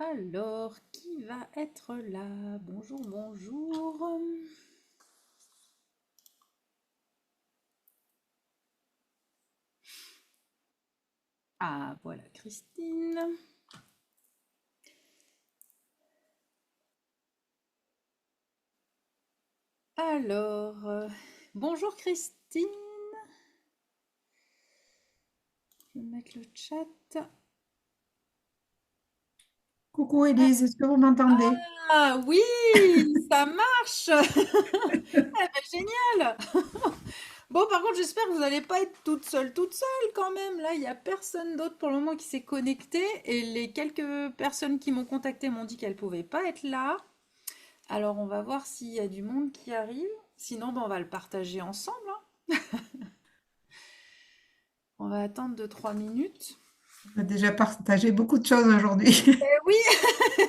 Alors, qui va être là? Bonjour, bonjour. Ah, voilà, Christine. Alors, bonjour Christine. Je vais mettre le chat. Coucou Élise, est-ce que vous m'entendez? Ah oui, ça marche. Eh ben, génial. Bon, par contre, j'espère que vous n'allez pas être toute seule quand même. Là, il n'y a personne d'autre pour le moment qui s'est connecté. Et les quelques personnes qui m'ont contacté m'ont dit qu'elles ne pouvaient pas être là. Alors, on va voir s'il y a du monde qui arrive. Sinon, ben, on va le partager ensemble, hein. On va attendre 2 3 minutes. On a déjà partagé beaucoup de choses aujourd'hui. Eh oui,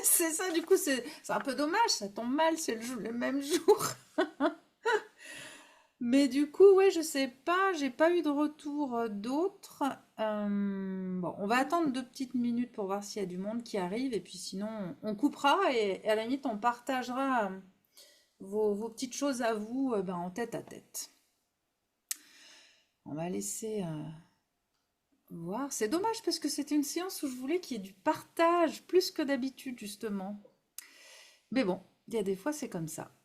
c'est ça, du coup, c'est un peu dommage, ça tombe mal, c'est le même jour. Mais du coup, ouais, je sais pas, j'ai pas eu de retour d'autres. Bon, on va attendre 2 petites minutes pour voir s'il y a du monde qui arrive, et puis sinon, on coupera, et à la limite, on partagera vos petites choses à vous ben, en tête à tête. On va laisser voir. C'est dommage parce que c'était une séance où je voulais qu'il y ait du partage plus que d'habitude, justement. Mais bon, il y a des fois, c'est comme ça.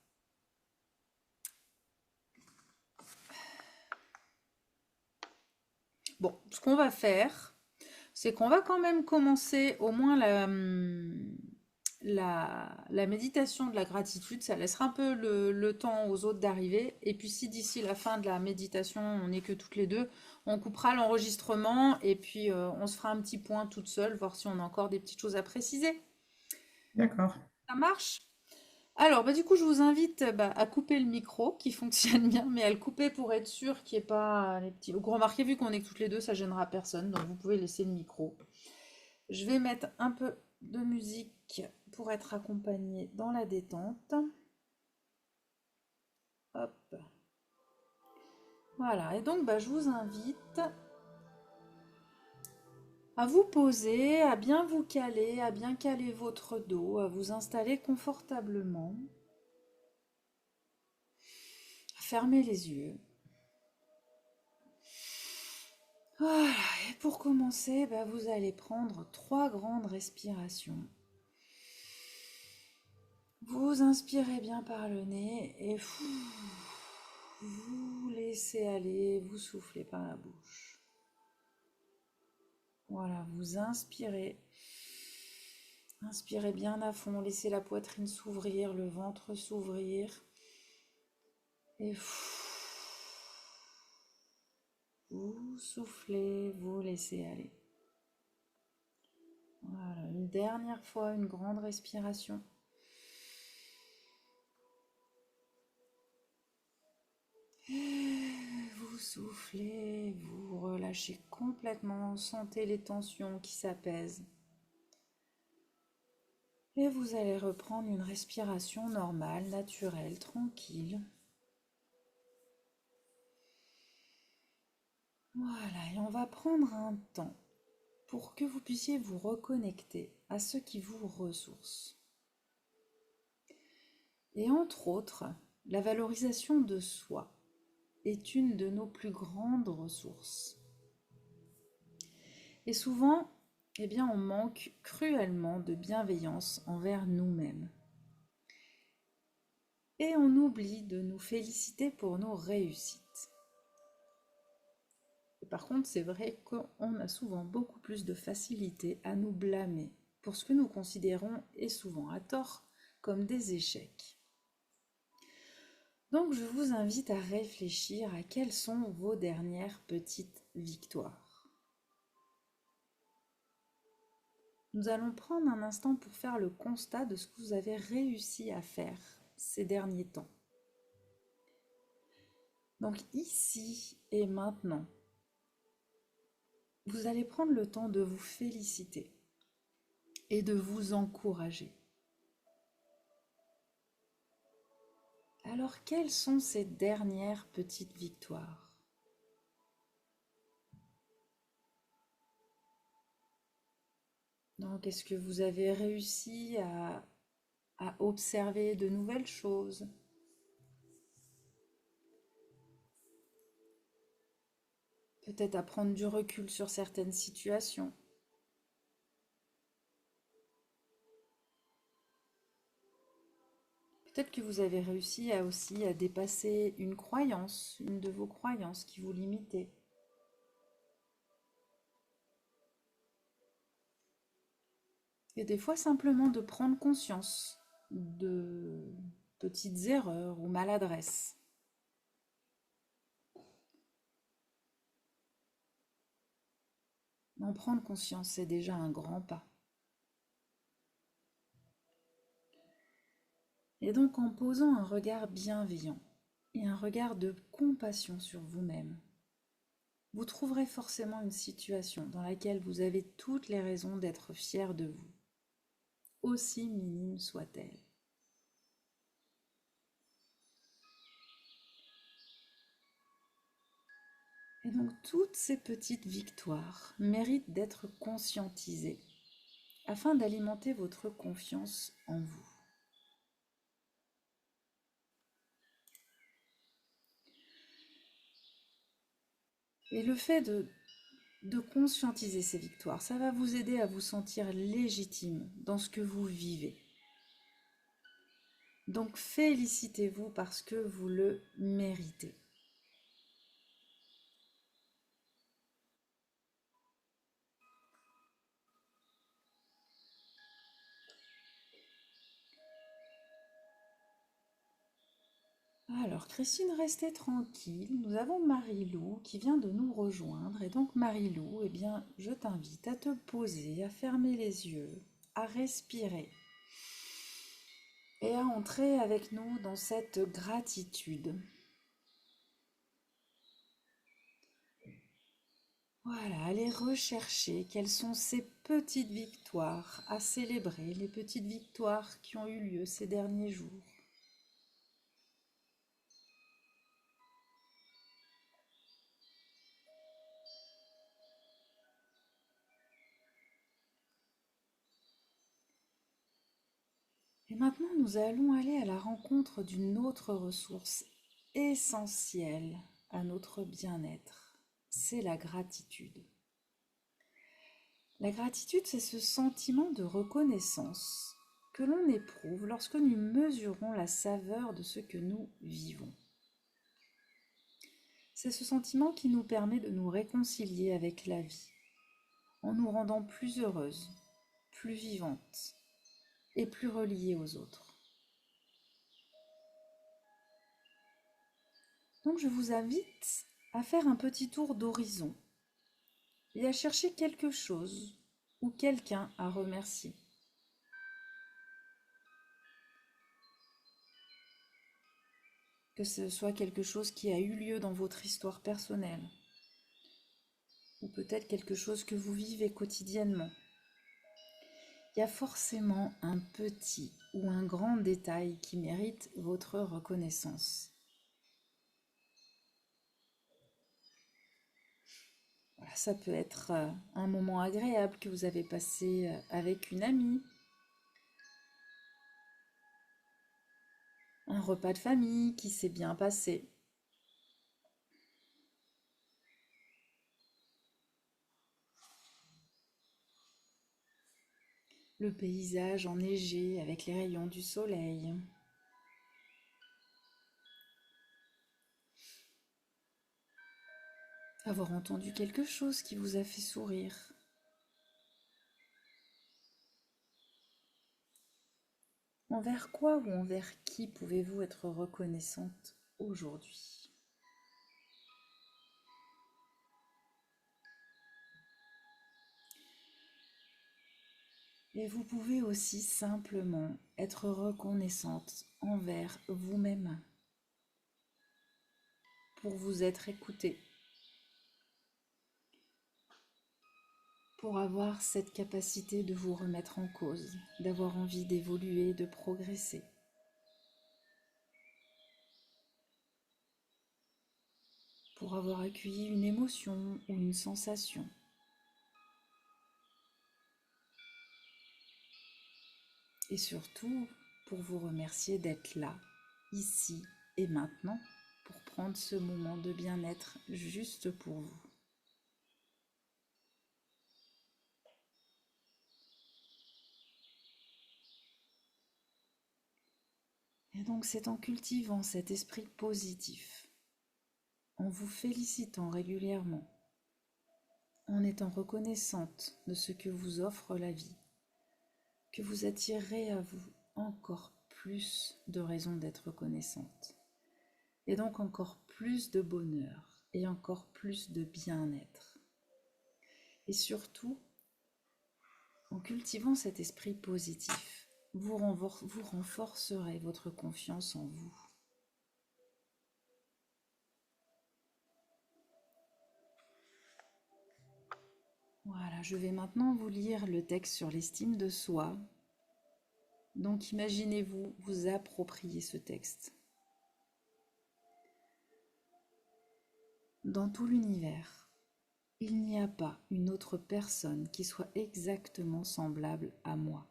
Bon, ce qu'on va faire, c'est qu'on va quand même commencer au moins la méditation de la gratitude. Ça laissera un peu le temps aux autres d'arriver. Et puis si d'ici la fin de la méditation, on n'est que toutes les deux, on coupera l'enregistrement et puis on se fera un petit point toute seule, voir si on a encore des petites choses à préciser. D'accord. Ça marche? Alors, bah, du coup, je vous invite bah, à couper le micro qui fonctionne bien, mais à le couper pour être sûr qu'il n'y ait pas les petits. Vous remarquez, vu qu'on est que toutes les deux, ça gênera personne, donc vous pouvez laisser le micro. Je vais mettre un peu de musique pour être accompagnée dans la détente. Hop, voilà. Et donc, bah, je vous invite à vous poser, à bien vous caler, à bien caler votre dos, à vous installer confortablement, à fermer les yeux. Voilà, et pour commencer, bah, vous allez prendre 3 grandes respirations. Vous inspirez bien par le nez et vous laissez aller, vous soufflez par la bouche. Voilà, vous inspirez. Inspirez bien à fond, laissez la poitrine s'ouvrir, le ventre s'ouvrir. Et vous soufflez, vous laissez aller. Voilà, une dernière fois, une grande respiration. Vous soufflez, vous relâchez complètement, sentez les tensions qui s'apaisent. Et vous allez reprendre une respiration normale, naturelle, tranquille. Voilà, et on va prendre un temps pour que vous puissiez vous reconnecter à ce qui vous ressource. Et entre autres, la valorisation de soi est une de nos plus grandes ressources. Et souvent, eh bien, on manque cruellement de bienveillance envers nous-mêmes. Et on oublie de nous féliciter pour nos réussites. Et par contre, c'est vrai qu'on a souvent beaucoup plus de facilité à nous blâmer pour ce que nous considérons, et souvent à tort, comme des échecs. Donc je vous invite à réfléchir à quelles sont vos dernières petites victoires. Nous allons prendre un instant pour faire le constat de ce que vous avez réussi à faire ces derniers temps. Donc ici et maintenant, vous allez prendre le temps de vous féliciter et de vous encourager. Alors quelles sont ces dernières petites victoires? Donc, est-ce que vous avez réussi à observer de nouvelles choses? Peut-être à prendre du recul sur certaines situations. Peut-être que vous avez réussi aussi à dépasser une croyance, une de vos croyances qui vous limitait. Et des fois simplement de prendre conscience de petites erreurs ou maladresses. En prendre conscience, c'est déjà un grand pas. Et donc en posant un regard bienveillant et un regard de compassion sur vous-même, vous trouverez forcément une situation dans laquelle vous avez toutes les raisons d'être fier de vous, aussi minime soit-elle. Et donc toutes ces petites victoires méritent d'être conscientisées afin d'alimenter votre confiance en vous. Et le fait de conscientiser ces victoires, ça va vous aider à vous sentir légitime dans ce que vous vivez. Donc félicitez-vous parce que vous le méritez. Alors, Christine, restez tranquille. Nous avons Marie-Lou qui vient de nous rejoindre. Et donc, Marie-Lou, eh bien, je t'invite à te poser, à fermer les yeux, à respirer et à entrer avec nous dans cette gratitude. Voilà, allez rechercher quelles sont ces petites victoires à célébrer, les petites victoires qui ont eu lieu ces derniers jours. Et maintenant, nous allons aller à la rencontre d'une autre ressource essentielle à notre bien-être. C'est la gratitude. La gratitude, c'est ce sentiment de reconnaissance que l'on éprouve lorsque nous mesurons la saveur de ce que nous vivons. C'est ce sentiment qui nous permet de nous réconcilier avec la vie, en nous rendant plus heureuses, plus vivantes et plus reliées aux autres. Donc je vous invite à faire un petit tour d'horizon et à chercher quelque chose ou quelqu'un à remercier. Que ce soit quelque chose qui a eu lieu dans votre histoire personnelle, ou peut-être quelque chose que vous vivez quotidiennement. Il y a forcément un petit ou un grand détail qui mérite votre reconnaissance. Voilà, ça peut être un moment agréable que vous avez passé avec une amie, un repas de famille qui s'est bien passé, le paysage enneigé avec les rayons du soleil. Avoir entendu quelque chose qui vous a fait sourire. Envers quoi ou envers qui pouvez-vous être reconnaissante aujourd'hui? Et vous pouvez aussi simplement être reconnaissante envers vous-même pour vous être écouté, pour avoir cette capacité de vous remettre en cause, d'avoir envie d'évoluer, de progresser. Pour avoir accueilli une émotion ou une sensation. et surtout pour vous remercier d'être là, ici et maintenant, pour prendre ce moment de bien-être juste pour vous. Et donc c'est en cultivant cet esprit positif, en vous félicitant régulièrement, en étant reconnaissante de ce que vous offre la vie, que vous attirerez à vous encore plus de raisons d'être reconnaissante, et donc encore plus de bonheur et encore plus de bien-être. Et surtout, en cultivant cet esprit positif, vous renforcerez votre confiance en vous. Voilà, je vais maintenant vous lire le texte sur l'estime de soi. Donc imaginez-vous vous approprier ce texte. Dans tout l'univers, il n'y a pas une autre personne qui soit exactement semblable à moi.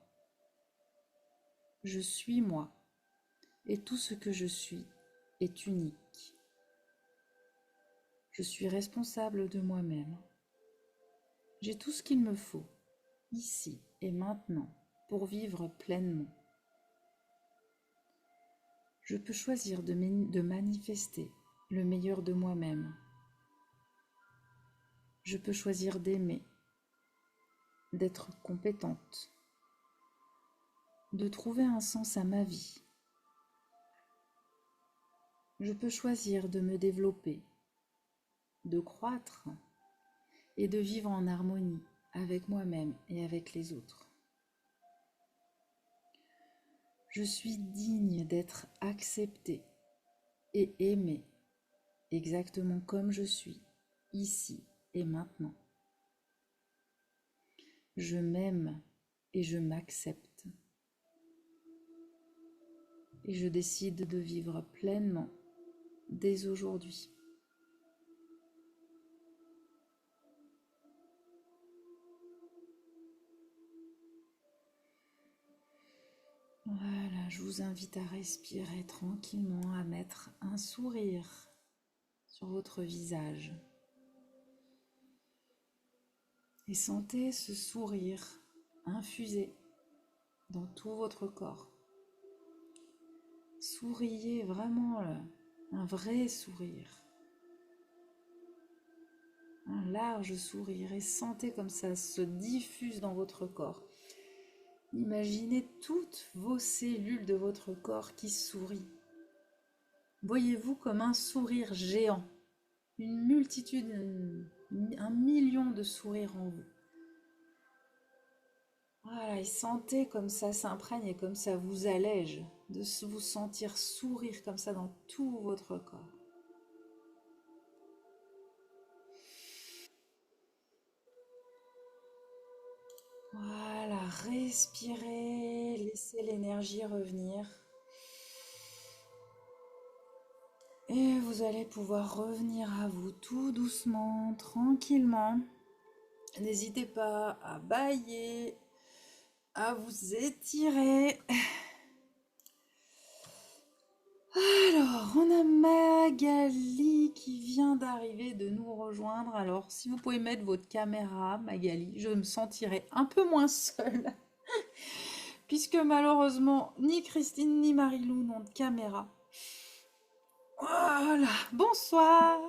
Je suis moi, et tout ce que je suis est unique. Je suis responsable de moi-même. J'ai tout ce qu'il me faut, ici et maintenant, pour vivre pleinement. Je peux choisir de manifester le meilleur de moi-même. Je peux choisir d'aimer, d'être compétente, de trouver un sens à ma vie. Je peux choisir de me développer, de croître et de vivre en harmonie avec moi-même et avec les autres. Je suis digne d'être acceptée et aimée exactement comme je suis, ici et maintenant. Je m'aime et je m'accepte. Et je décide de vivre pleinement dès aujourd'hui. Voilà, je vous invite à respirer tranquillement, à mettre un sourire sur votre visage. Et sentez ce sourire infuser dans tout votre corps. Souriez vraiment, un vrai sourire. Un large sourire et sentez comme ça se diffuse dans votre corps. Imaginez toutes vos cellules de votre corps qui sourient. Voyez-vous comme un sourire géant, une multitude, un million de sourires en vous. Voilà, et sentez comme ça s'imprègne et comme ça vous allège de vous sentir sourire comme ça dans tout votre corps. Voilà, respirez, laissez l'énergie revenir. Et vous allez pouvoir revenir à vous tout doucement, tranquillement. N'hésitez pas à bâiller, à vous étirer. Alors, on a Magali qui vient d'arriver, de nous rejoindre. Alors, si vous pouvez mettre votre caméra, Magali, je me sentirai un peu moins seule. Puisque malheureusement, ni Christine ni Marilou n'ont de caméra. Voilà, bonsoir.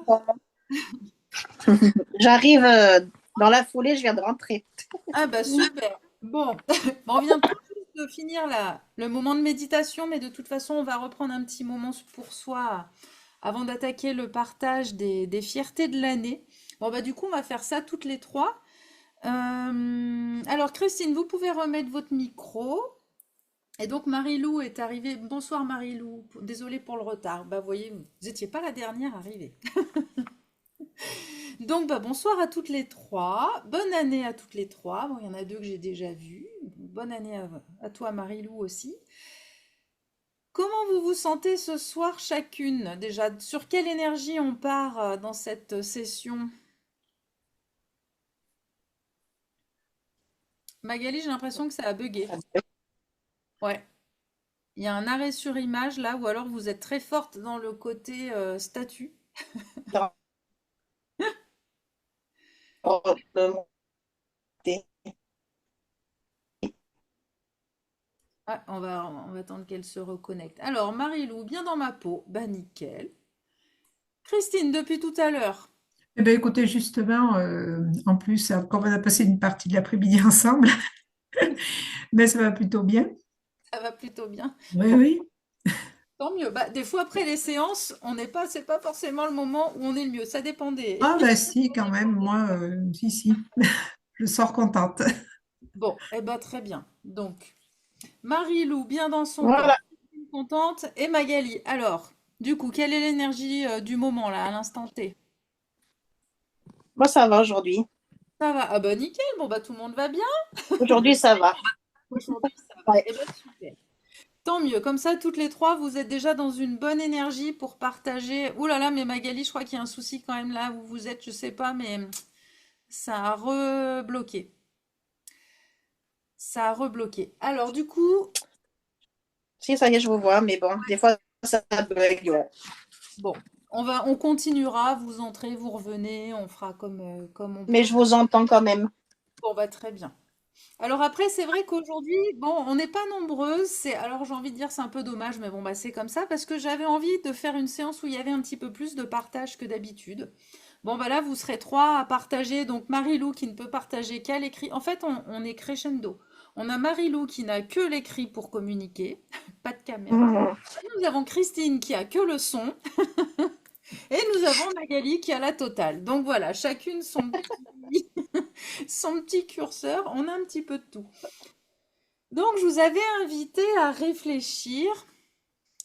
J'arrive dans la foulée, je viens de rentrer. Ah bah super. Bon, on vient tout juste de finir le moment de méditation, mais de toute façon, on va reprendre un petit moment pour soi avant d'attaquer le partage des fiertés de l'année. Bon bah du coup, on va faire ça toutes les trois. Alors Christine, vous pouvez remettre votre micro. Et donc Marilou est arrivée. Bonsoir Marilou, désolée pour le retard. Bah vous voyez, vous n'étiez pas la dernière arrivée. Donc bah, bonsoir à toutes les trois. Bonne année à toutes les trois. Bon, il y en a deux que j'ai déjà vues. Bonne année à toi Marilou aussi. Comment vous vous sentez ce soir chacune? Déjà, sur quelle énergie on part dans cette session? Magali, j'ai l'impression que ça a bugué. Ouais. Il y a un arrêt sur image là, ou alors vous êtes très forte dans le côté statut. Dans le monter. Ah, on va attendre qu'elle se reconnecte. Alors, Marilou, bien dans ma peau. Bah, nickel. Christine, depuis tout à l'heure. Eh bien, écoutez, justement, en plus, comme on a passé une partie de l'après-midi ensemble, mais ça va plutôt bien. Ça va plutôt bien. Oui, Bon, oui. tant mieux. Bah, des fois, après les séances, c'est pas forcément le moment où on est le mieux. Ça dépend des. Ah, ben si, quand même, moi, si, si, je sors contente. Bon, eh ben, très bien. Donc, Marilou, bien dans son Voilà. corps. Christine, contente. Et Magali. Alors, du coup, quelle est l'énergie du moment, là, à l'instant T? Moi, ça va aujourd'hui. Ça va. Ah, bah, nickel. Bon, bah, tout le monde va bien. Aujourd'hui, ça va. Aujourd'hui, ça va. Ouais. Eh ben, super. Tant mieux, comme ça, toutes les trois, vous êtes déjà dans une bonne énergie pour partager. Ouh là là, mais Magali, je crois qu'il y a un souci quand même là où vous êtes, je sais pas, mais ça a rebloqué. Ça a rebloqué. Alors, du coup, Si, ça y est, je vous vois, mais bon, des fois, ça bug. Ouais. bon, on continuera, vous entrez, vous revenez, on fera comme on Mais peut. je vous entends quand même. Bon, bah, très bien. Alors après, c'est vrai qu'aujourd'hui, bon, on n'est pas nombreuses. Alors j'ai envie de dire, c'est un peu dommage, mais bon, bah, c'est comme ça, parce que j'avais envie de faire une séance où il y avait un petit peu plus de partage que d'habitude. Bon, bah là, vous serez trois à partager. Donc Marie-Lou qui ne peut partager qu'à l'écrit. En fait, on est crescendo. On a Marie-Lou qui n'a que l'écrit pour communiquer, pas de caméra. Mhm. Nous avons Christine qui a que le son. Et nous avons Magali qui a la totale. Donc voilà, chacune son petit curseur. On a un petit peu de tout. Donc, je vous avais invité à réfléchir,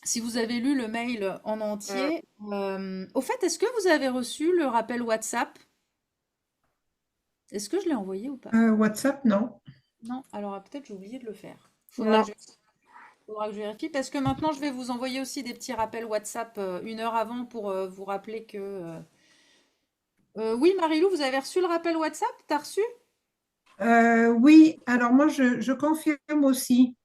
si vous avez lu le mail en entier. Au fait, est-ce que vous avez reçu le rappel WhatsApp? Est-ce que je l'ai envoyé ou pas? WhatsApp, non. Non, alors peut-être j'ai oublié de le faire. Non. Faudra que je vérifie parce que maintenant je vais vous envoyer aussi des petits rappels WhatsApp 1 heure avant pour vous rappeler que. Oui, Marilou, vous avez reçu le rappel WhatsApp? T'as reçu? Oui, alors moi, je confirme aussi.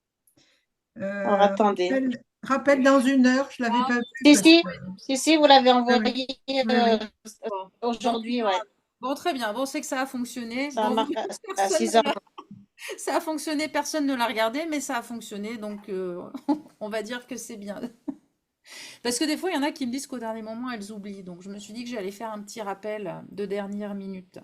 Alors, attendez. Rappel dans 1 heure, je ne l'avais Ah, pas vu Si, parce si, que... si, vous l'avez Oui, oui, envoyé oui, oui. bon. Donc, aujourd'hui, ouais. bon, très bien. Bon, c'est que ça a fonctionné. Ça Bon, marque à personne 6 ne heures. l'a Ça a fonctionné, personne ne l'a regardé, mais ça a fonctionné, donc on va dire que c'est bien. Parce que des fois, il y en a qui me disent qu'au dernier moment, elles oublient, donc je me suis dit que j'allais faire un petit rappel de dernière minute.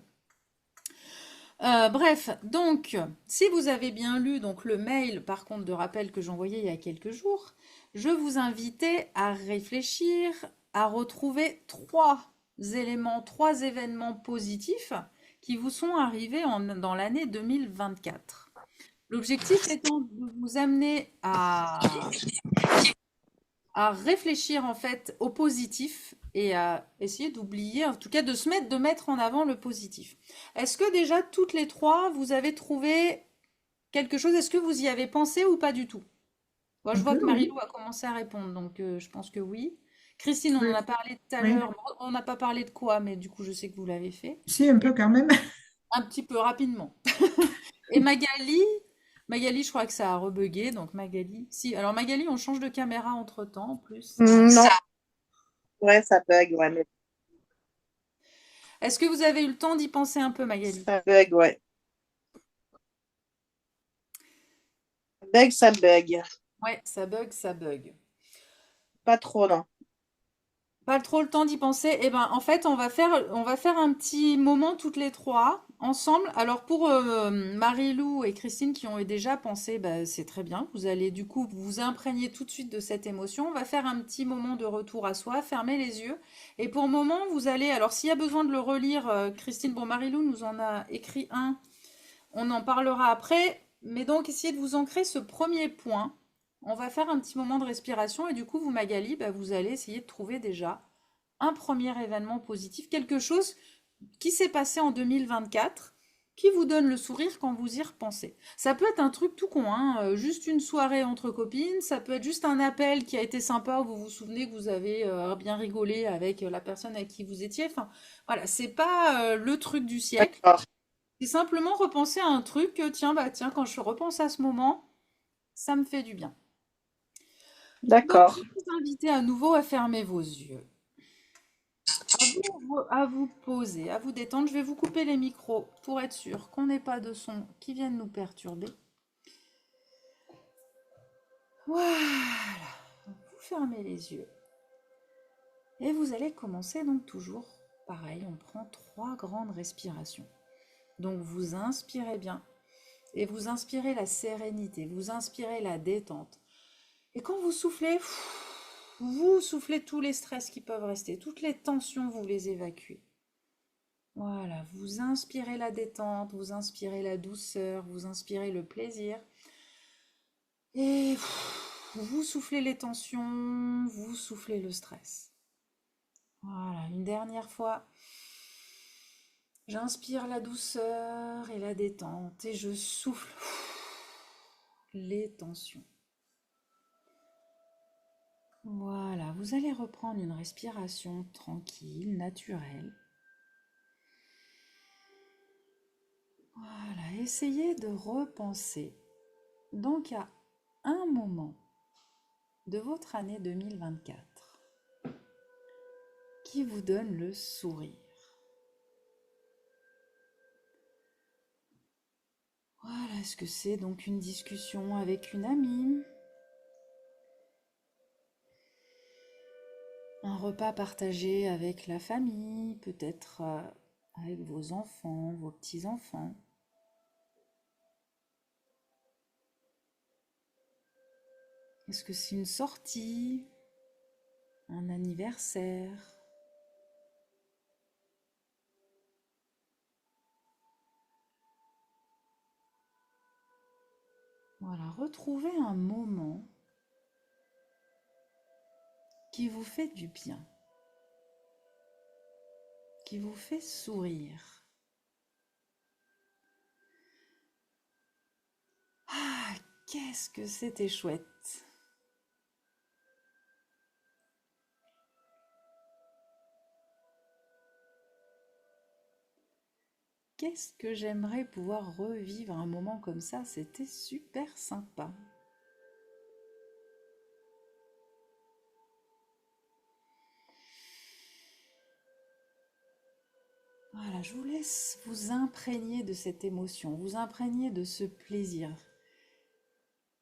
Bref, donc, si vous avez bien lu donc le mail, par contre, de rappel que j'ai envoyé il y a quelques jours, je vous invitais à réfléchir, à retrouver trois événements positifs qui vous sont arrivés dans l'année 2024. L'objectif étant de vous amener à réfléchir en fait au positif et à essayer d'oublier, en tout cas de mettre en avant le positif. Est-ce que déjà toutes les trois, vous avez trouvé quelque chose? Est-ce que vous y avez pensé ou pas du tout? Moi, je Un vois peu, que oui. Marilou a commencé à répondre, donc je pense que oui. Christine, on en Oui, a parlé tout à oui. l'heure. Bon, on n'a pas parlé de quoi, mais du coup, je sais que vous l'avez fait. Si, un peu Et quand même. un petit peu rapidement. Et Magali, je crois que ça a rebugué, donc Magali. Si, alors Magali, on change de caméra entre-temps, en plus. Non. Ouais, ça bug, ouais, mais Est-ce que vous avez eu le temps d'y penser un peu, Magali? ça bug, ouais. Bug, ça bug. Ouais, ça bug, ça bug. Pas trop, non. Pas trop le temps d'y penser. Eh ben, en fait, on va faire un petit moment toutes les trois ensemble. Alors pour Marie-Lou et Christine qui ont déjà pensé, bah, c'est très bien. Vous allez du coup vous imprégner tout de suite de cette émotion. On va faire un petit moment de retour à soi, fermer les yeux. Et pour le moment, vous allez. Alors s'il y a besoin de le relire, Christine, bon, Marie-Lou nous en a écrit un. On en parlera après. Mais donc, essayez de vous ancrer ce premier point. On va faire un petit moment de respiration et du coup, vous, Magali, bah, vous allez essayer de trouver déjà un premier événement positif, quelque chose qui s'est passé en 2024, qui vous donne le sourire quand vous y repensez. Ça peut être un truc tout con, hein, juste une soirée entre copines, ça peut être juste un appel qui a été sympa, où vous vous souvenez que vous avez bien rigolé avec la personne avec qui vous étiez. Enfin, voilà, c'est pas le truc du siècle. D'accord. C'est simplement repenser à un truc que, tiens, bah tiens, quand je repense à ce moment, Ça me fait du bien. Donc, je D'accord. vais vous inviter à nouveau à fermer vos yeux, à vous poser, à vous détendre. Je vais vous couper les micros pour être sûr qu'on n'ait pas de son qui viennent nous perturber. Voilà. Vous fermez les yeux. Et vous allez commencer donc toujours pareil. On prend 3 grandes respirations. Donc vous inspirez bien et vous inspirez la sérénité, vous inspirez la détente. Et quand vous soufflez tous les stress qui peuvent rester, toutes les tensions, vous les évacuez. Voilà, vous inspirez la détente, vous inspirez la douceur, vous inspirez le plaisir. Et vous soufflez les tensions, vous soufflez le stress. Voilà, une dernière fois. J'inspire la douceur et la détente et je souffle les tensions. Voilà, vous allez reprendre une respiration tranquille, naturelle. Voilà, essayez de repenser donc à un moment de votre année 2024 qui vous donne le sourire. Voilà, est-ce que c'est donc une discussion avec une amie? Un repas partagé avec la famille, peut-être avec vos enfants, vos petits-enfants. Est-ce que c'est une sortie, un anniversaire? Voilà, retrouvez un moment qui vous fait du bien, qui vous fait sourire. Ah, qu'est-ce que c'était chouette! Qu'est-ce que j'aimerais pouvoir revivre un moment comme ça, c'était super sympa. Voilà, je vous laisse vous imprégner de cette émotion, vous imprégner de ce plaisir.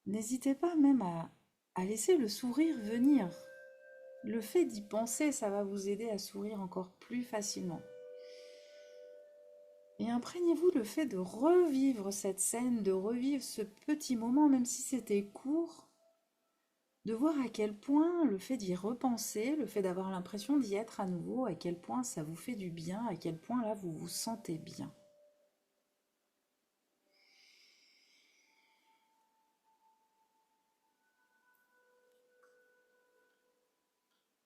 N'hésitez pas même à laisser le sourire venir. Le fait d'y penser, ça va vous aider à sourire encore plus facilement. Et imprégnez-vous le fait de revivre cette scène, de revivre ce petit moment, même si c'était court, de voir à quel point le fait d'y repenser, le fait d'avoir l'impression d'y être à nouveau, à quel point ça vous fait du bien, à quel point là vous vous sentez bien.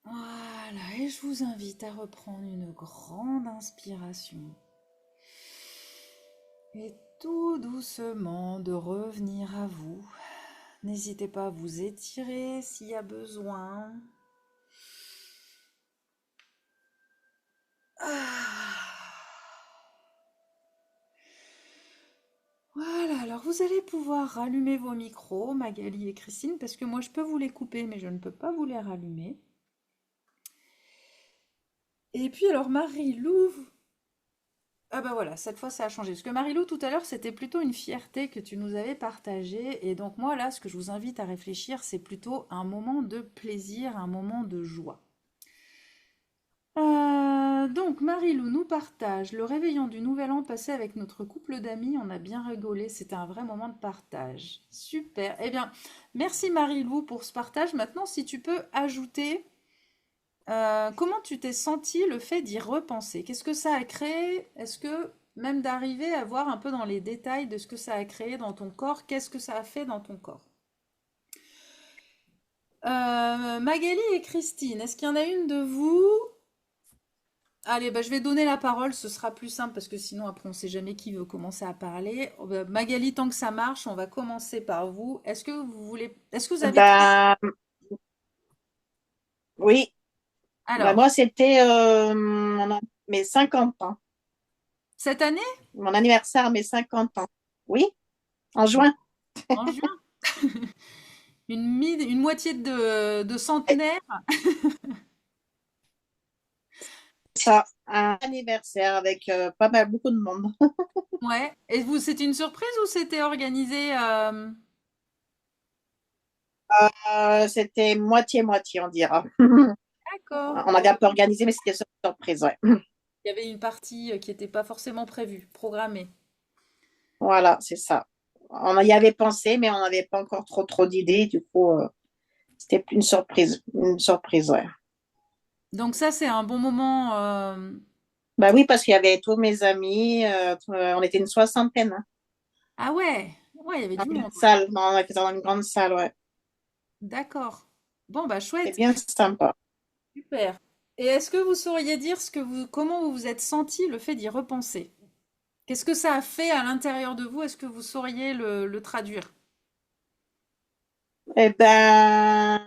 Voilà, et je vous invite à reprendre une grande inspiration. Et tout doucement de revenir à vous. N'hésitez pas à vous étirer s'il y a besoin. Voilà, alors vous allez pouvoir rallumer vos micros, Magali et Christine, parce que moi je peux vous les couper, mais je ne peux pas vous les rallumer. Et puis alors Marie-Lou, ah bah voilà, cette fois ça a changé. Parce que Marie-Lou, tout à l'heure, c'était plutôt une fierté que tu nous avais partagée. Et donc moi, là, ce que je vous invite à réfléchir, c'est plutôt un moment de plaisir, un moment de joie. Donc Marie-Lou nous partage le réveillon du Nouvel An passé avec notre couple d'amis. On a bien rigolé, c'était un vrai moment de partage. Super. Eh bien, merci Marie-Lou pour ce partage. Maintenant, si tu peux ajouter, comment tu t'es senti le fait d'y repenser? Qu'est-ce que ça a créé? Est-ce que même d'arriver à voir un peu dans les détails de ce que ça a créé dans ton corps, qu'est-ce que ça a fait dans ton corps? Magali et Christine, est-ce qu'il y en a une de vous? Allez, bah, je vais donner la parole, ce sera plus simple parce que sinon après on ne sait jamais qui veut commencer à parler. Magali, tant que ça marche, on va commencer par vous. Est-ce que vous avez Ben, oui. Ben, alors moi, c'était mes 50 ans. cette année Mon anniversaire, mes 50 ans. Oui, en juin. en juin? Une moitié de centenaire. Ça, un anniversaire avec pas mal, beaucoup de monde. Ouais. Et vous, c'était une surprise ou c'était organisé C'était moitié-moitié, on dira. D'accord. On avait un peu organisé, mais c'était surprise, ouais. Il y avait une partie qui n'était pas forcément prévue, programmée. Voilà, c'est ça. On y avait pensé, mais on n'avait pas encore trop d'idées. Du coup, c'était une surprise. Une surprise, ouais. Donc ça, c'est un bon moment. Bah oui, parce qu'il y avait tous mes amis. On était une soixantaine, hein, Ah ouais, ouais, il y avait dans du une monde, ouais. salle. On était dans une grande salle, ouais. D'accord. Bon, bah C'est chouette, bien sympa. super. Et est-ce que vous sauriez dire comment vous vous êtes senti le fait d'y repenser? Qu'est-ce que ça a fait à l'intérieur de vous? Est-ce que vous sauriez le traduire? Eh ben,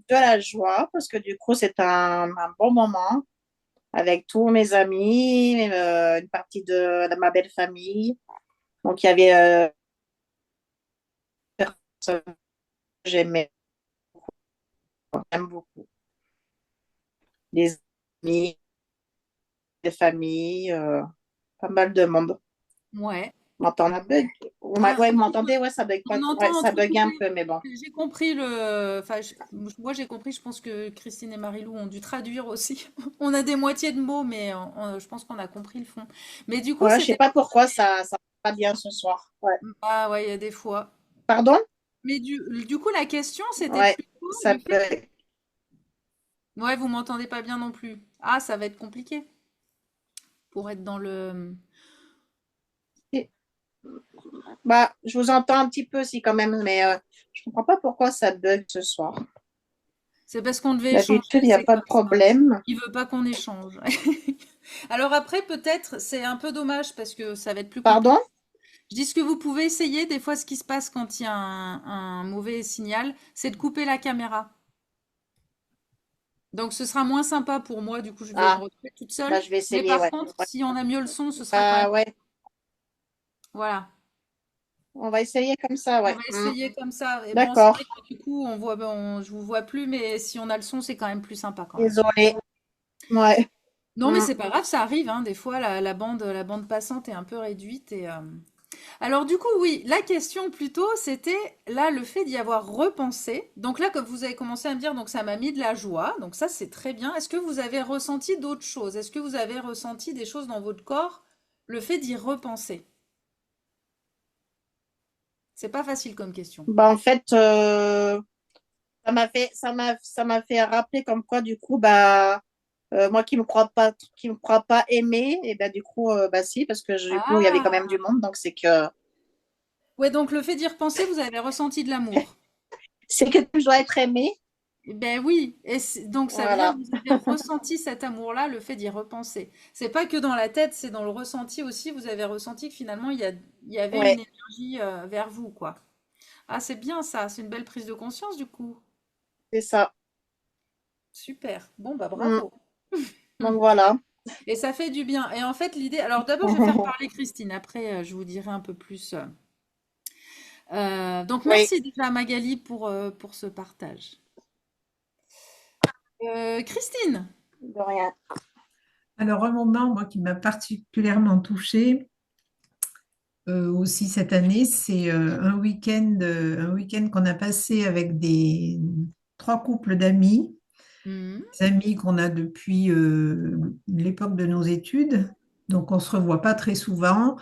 de la joie, parce que du coup, c'est un bon moment avec tous mes amis, une partie de ma belle famille. Donc, il y avait personne que j'aimais, j'aime beaucoup. Des amis, des familles, pas mal de monde. Ouais. M'entend un bug? Ah, Ouais, vous m'entendez? Ouais, ça bug pas. on Ouais, entend ça bug un entrecoupé. peu, mais bon. J'ai compris enfin, moi j'ai compris, je pense que Christine et Marilou ont dû traduire aussi. On a des moitiés de mots, mais je pense qu'on a compris le fond. Mais du coup, Ouais, je sais c'était pas pourquoi ça va pas bien ce soir. Ouais. Ah ouais, il y a des fois. Pardon? Mais du coup, la question, c'était Ouais, plutôt ça le fait de... bug. Ouais, vous m'entendez pas bien non plus. Ah, ça va être compliqué pour être dans Bah, je vous entends un petit peu aussi quand même, mais je comprends pas pourquoi ça bug ce soir. C'est parce qu'on devait échanger, D'habitude, il n'y a c'est pas de comme ça. problème. Il veut pas qu'on échange. Alors après, peut-être, c'est un peu dommage parce que ça va être plus compliqué. Pardon? Je dis ce que vous pouvez essayer. Des fois, ce qui se passe quand il y a un mauvais signal, c'est de couper la caméra. Donc, ce sera moins sympa pour moi. Du coup, je vais me Ah, retrouver toute seule. bah, je vais Mais essayer, par ouais. contre, si on a mieux le son, ce sera quand même. Bah, ouais, Voilà. on va essayer comme ça, On ouais. va essayer comme ça. Et bon, c'est D'accord. vrai que du coup, je vous vois plus, mais si on a le son, c'est quand même plus sympa quand même. Désolée. Ouais. Non, mais Mm. c'est pas grave, ça arrive, hein. Des fois, la bande passante est un peu réduite Alors du coup, oui, la question plutôt, c'était là le fait d'y avoir repensé. Donc là, comme vous avez commencé à me dire, donc ça m'a mis de la joie. Donc ça, c'est très bien. Est-ce que vous avez ressenti d'autres choses? Est-ce que vous avez ressenti des choses dans votre corps, le fait d'y repenser? C'est pas facile comme question. Bah, en fait, ça m'a fait rappeler comme quoi, du coup, bah, moi qui me crois pas aimer, et bah, du coup, bah, si, parce que du coup, il y avait quand même Ah! du monde, donc Ouais, donc le fait d'y repenser, vous avez ressenti de l'amour. c'est que je dois être aimée. Eh ben oui, donc ça veut dire que Voilà. vous avez ressenti cet amour-là, le fait d'y repenser. C'est pas que dans la tête, c'est dans le ressenti aussi. Vous avez ressenti que finalement il y avait une Ouais, énergie vers vous, quoi. Ah, c'est bien ça, c'est une belle prise de conscience du coup. c'est ça. Super. Bon, bah Mm. bravo. Donc voilà. Et ça fait du bien. Et en fait, l'idée. Alors d'abord, je vais faire parler Christine. Après, je vous dirai un peu plus. Donc Oui, merci déjà Magali pour ce partage. Christine. de rien. Alors, un moment, moi, qui m'a particulièrement touchée aussi cette année, c'est un week-end qu'on a passé avec des trois couples d'amis, Mhm. des amis qu'on a depuis l'époque de nos études. Donc, on se revoit pas très souvent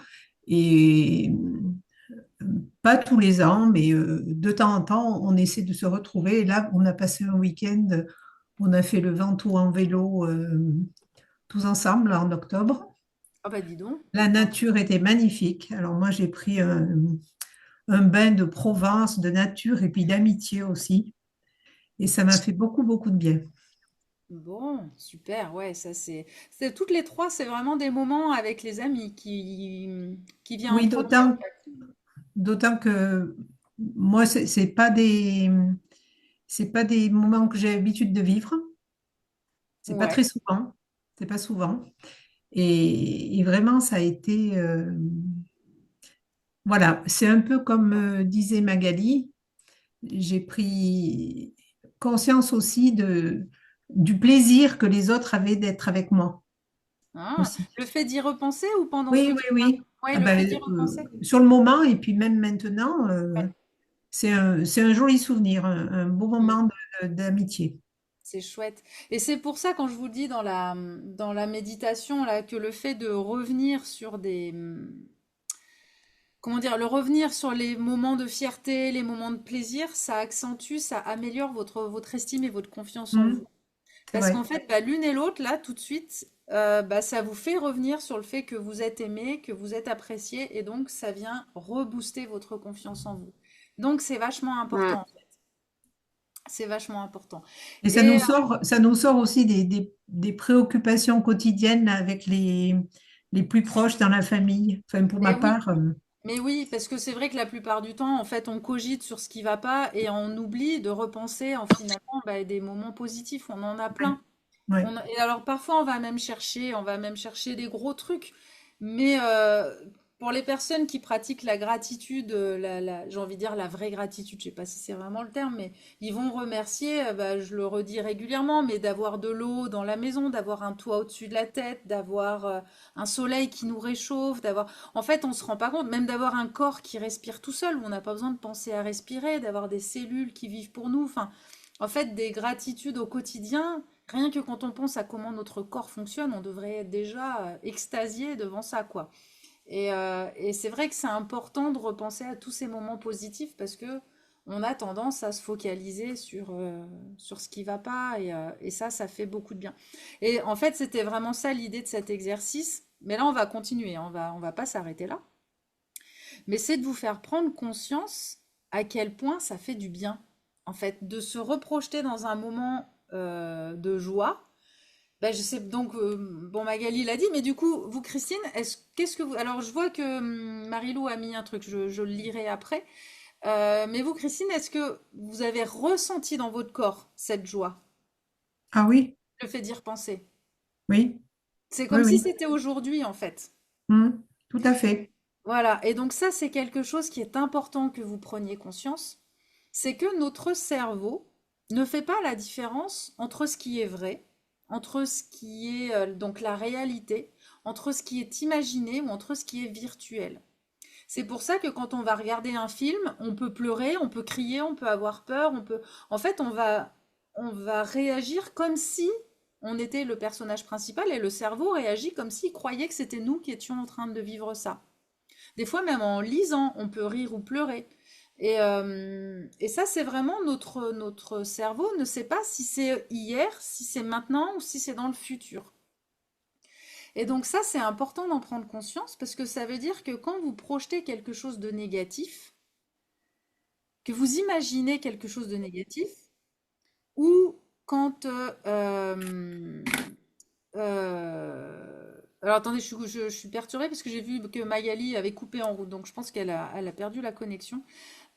et pas tous les ans, mais de temps en temps, on essaie de se retrouver. Et là, on a passé un week-end, on a fait le Ventoux en vélo tous ensemble en octobre. Ah bah dis donc. La nature était magnifique. Alors moi, j'ai pris un bain de Provence, de nature et puis d'amitié aussi. Et ça m'a fait beaucoup, beaucoup de bien. Bon, super, ouais, toutes les trois, c'est vraiment des moments avec les amis qui vient Oui, entre amis en fait. d'autant que moi, c'est pas des moments que j'ai l'habitude de vivre. C'est pas Ouais. très souvent. C'est pas souvent. Et vraiment, ça a été, voilà, c'est un peu comme disait Magali. j'ai pris conscience aussi du plaisir que les autres avaient d'être avec moi Ah, aussi. le fait d'y repenser ou pendant Oui, que oui, tu parles? oui. Oui, Ah le fait d'y ben, repenser. sur le moment et puis même maintenant, Ouais. c'est un joli souvenir, un beau Mm. moment d'amitié. C'est chouette. Et c'est pour ça, quand je vous dis dans la méditation, là, que le fait de revenir sur comment dire, le revenir sur les moments de fierté, les moments de plaisir, ça accentue, ça améliore votre estime et votre confiance en Hmm, vous. c'est Parce vrai. qu'en fait, bah, l'une et l'autre, là, tout de suite, bah, ça vous fait revenir sur le fait que vous êtes aimé, que vous êtes apprécié, et donc ça vient rebooster votre confiance en vous. Donc c'est vachement Mm. important. C'est vachement important. Et Et ça nous sort aussi des préoccupations quotidiennes là, avec les plus proches dans la famille. Enfin, pour ma mais oui, part, mais oui, parce que c'est vrai que la plupart du temps, en fait, on cogite sur ce qui va pas et on oublie de repenser en finalement bah, des moments positifs. On en a ouais, plein. ouais. Et alors parfois on va même chercher des gros trucs. Mais pour les personnes qui pratiquent la gratitude, j'ai envie de dire la vraie gratitude, je sais pas si c'est vraiment le terme, mais ils vont remercier, bah, je le redis régulièrement, mais d'avoir de l'eau dans la maison, d'avoir un toit au-dessus de la tête, d'avoir un soleil qui nous réchauffe, d'avoir... En fait, on se rend pas compte, même d'avoir un corps qui respire tout seul, où on n'a pas besoin de penser à respirer, d'avoir des cellules qui vivent pour nous. Enfin, en fait, des gratitudes au quotidien. Rien que quand on pense à comment notre corps fonctionne, on devrait être déjà extasié devant ça, quoi. Et c'est vrai que c'est important de repenser à tous ces moments positifs parce que on a tendance à se focaliser sur ce qui va pas et ça fait beaucoup de bien. Et en fait, c'était vraiment ça l'idée de cet exercice. Mais là, on va continuer, hein, on va pas s'arrêter là. Mais c'est de vous faire prendre conscience à quel point ça fait du bien, en fait, de se reprojeter dans un moment de joie. Ben, je sais donc bon Magali l'a dit, mais du coup vous Christine, qu'est-ce que vous alors je vois que Marilou a mis un truc, je le lirai après. Mais vous Christine, est-ce que vous avez ressenti dans votre corps cette joie, Ah oui, le fait d'y repenser? oui, C'est oui, comme si oui. c'était aujourd'hui en fait. Hmm, tout à fait. Voilà, et donc ça c'est quelque chose qui est important que vous preniez conscience, c'est que notre cerveau ne fait pas la différence entre ce qui est vrai, entre ce qui est donc la réalité, entre ce qui est imaginé ou entre ce qui est virtuel. C'est pour ça que quand on va regarder un film, on peut pleurer, on peut crier, on peut avoir peur, on peut... En fait, on va réagir comme si on était le personnage principal et le cerveau réagit comme s'il croyait que c'était nous qui étions en train de vivre ça. Des fois, même en lisant, on peut rire ou pleurer. Et ça, c'est vraiment notre cerveau ne sait pas si c'est hier, si c'est maintenant ou si c'est dans le futur. Et donc ça, c'est important d'en prendre conscience parce que ça veut dire que quand vous projetez quelque chose de négatif, que vous imaginez quelque chose de négatif, ou quand... alors attendez, je suis perturbée parce que j'ai vu que Magali avait coupé en route, donc je pense elle a perdu la connexion.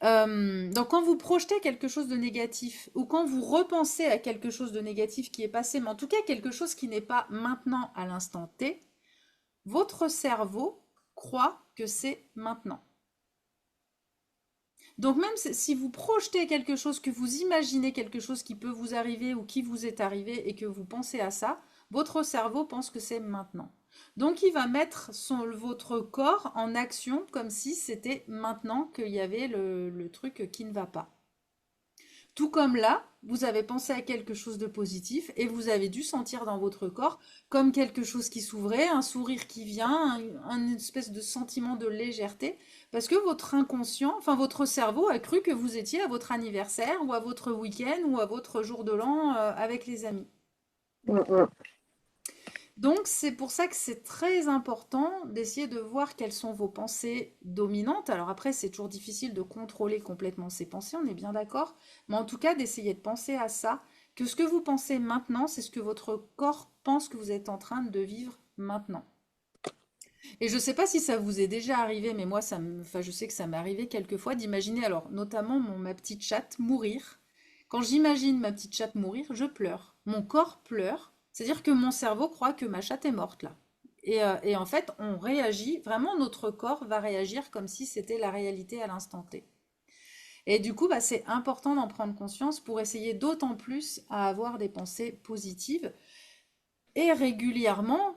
Donc quand vous projetez quelque chose de négatif ou quand vous repensez à quelque chose de négatif qui est passé, mais en tout cas quelque chose qui n'est pas maintenant à l'instant T, votre cerveau croit que c'est maintenant. Donc même si vous projetez quelque chose, que vous imaginez quelque chose qui peut vous arriver ou qui vous est arrivé et que vous pensez à ça, votre cerveau pense que c'est maintenant. Donc il va mettre votre corps en action comme si c'était maintenant qu'il y avait le truc qui ne va pas. Tout comme là, vous avez pensé à quelque chose de positif et vous avez dû sentir dans votre corps comme quelque chose qui s'ouvrait, un sourire qui vient, un espèce de sentiment de légèreté, parce que votre inconscient, enfin votre cerveau a cru que vous étiez à votre anniversaire ou à votre week-end ou à votre jour de l'an avec les amis. Mm, mm. Donc c'est pour ça que c'est très important d'essayer de voir quelles sont vos pensées dominantes. Alors après, c'est toujours difficile de contrôler complètement ces pensées, on est bien d'accord. Mais en tout cas, d'essayer de penser à ça, que ce que vous pensez maintenant, c'est ce que votre corps pense que vous êtes en train de vivre maintenant. Et je ne sais pas si ça vous est déjà arrivé, mais moi, enfin, je sais que ça m'est arrivé quelques fois d'imaginer, alors notamment ma petite chatte mourir. Quand j'imagine ma petite chatte mourir, je pleure. Mon corps pleure, c'est-à-dire que mon cerveau croit que ma chatte est morte là. Et en fait, on réagit, vraiment notre corps va réagir comme si c'était la réalité à l'instant T. Et du coup, bah, c'est important d'en prendre conscience pour essayer d'autant plus à avoir des pensées positives et régulièrement,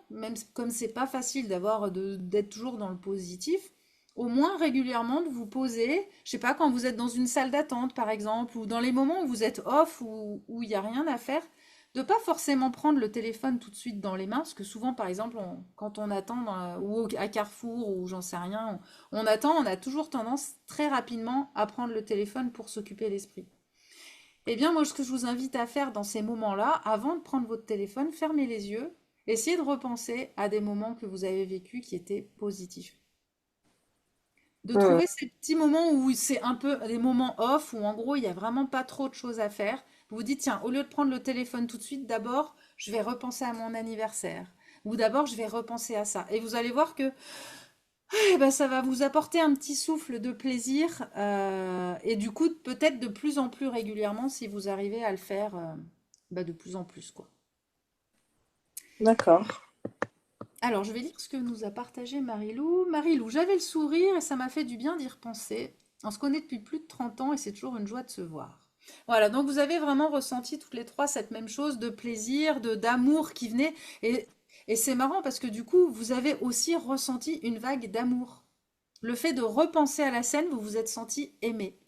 comme c'est pas facile d'être toujours dans le positif, au moins régulièrement de vous poser, je sais pas, quand vous êtes dans une salle d'attente par exemple, ou dans les moments où vous êtes off, où il n'y a rien à faire, de pas forcément prendre le téléphone tout de suite dans les mains, parce que souvent par exemple, quand on attend à Carrefour ou j'en sais rien, on attend, on a toujours tendance très rapidement à prendre le téléphone pour s'occuper l'esprit. Eh bien, moi, ce que je vous invite à faire dans ces moments-là, avant de prendre votre téléphone, fermez les yeux, essayez de repenser à des moments que vous avez vécus qui étaient positifs. De Hmm. trouver ces petits moments où c'est un peu des moments off, où en gros, il n'y a vraiment pas trop de choses à faire. Vous vous dites, tiens, au lieu de prendre le téléphone tout de suite, d'abord, je vais repenser à mon anniversaire. Ou d'abord, je vais repenser à ça. Et vous allez voir que eh ben, ça va vous apporter un petit souffle de plaisir et du coup peut-être de plus en plus régulièrement si vous arrivez à le faire bah, de plus en plus quoi. D'accord. Alors je vais lire ce que nous a partagé Marilou. Marilou, j'avais le sourire et ça m'a fait du bien d'y repenser. On se connaît depuis plus de 30 ans et c'est toujours une joie de se voir. Voilà, donc vous avez vraiment ressenti toutes les trois cette même chose de plaisir, de d'amour qui venait et, et c'est marrant parce que du coup vous avez aussi ressenti une vague d'amour. Le fait de repenser à la scène, vous vous êtes senti aimé.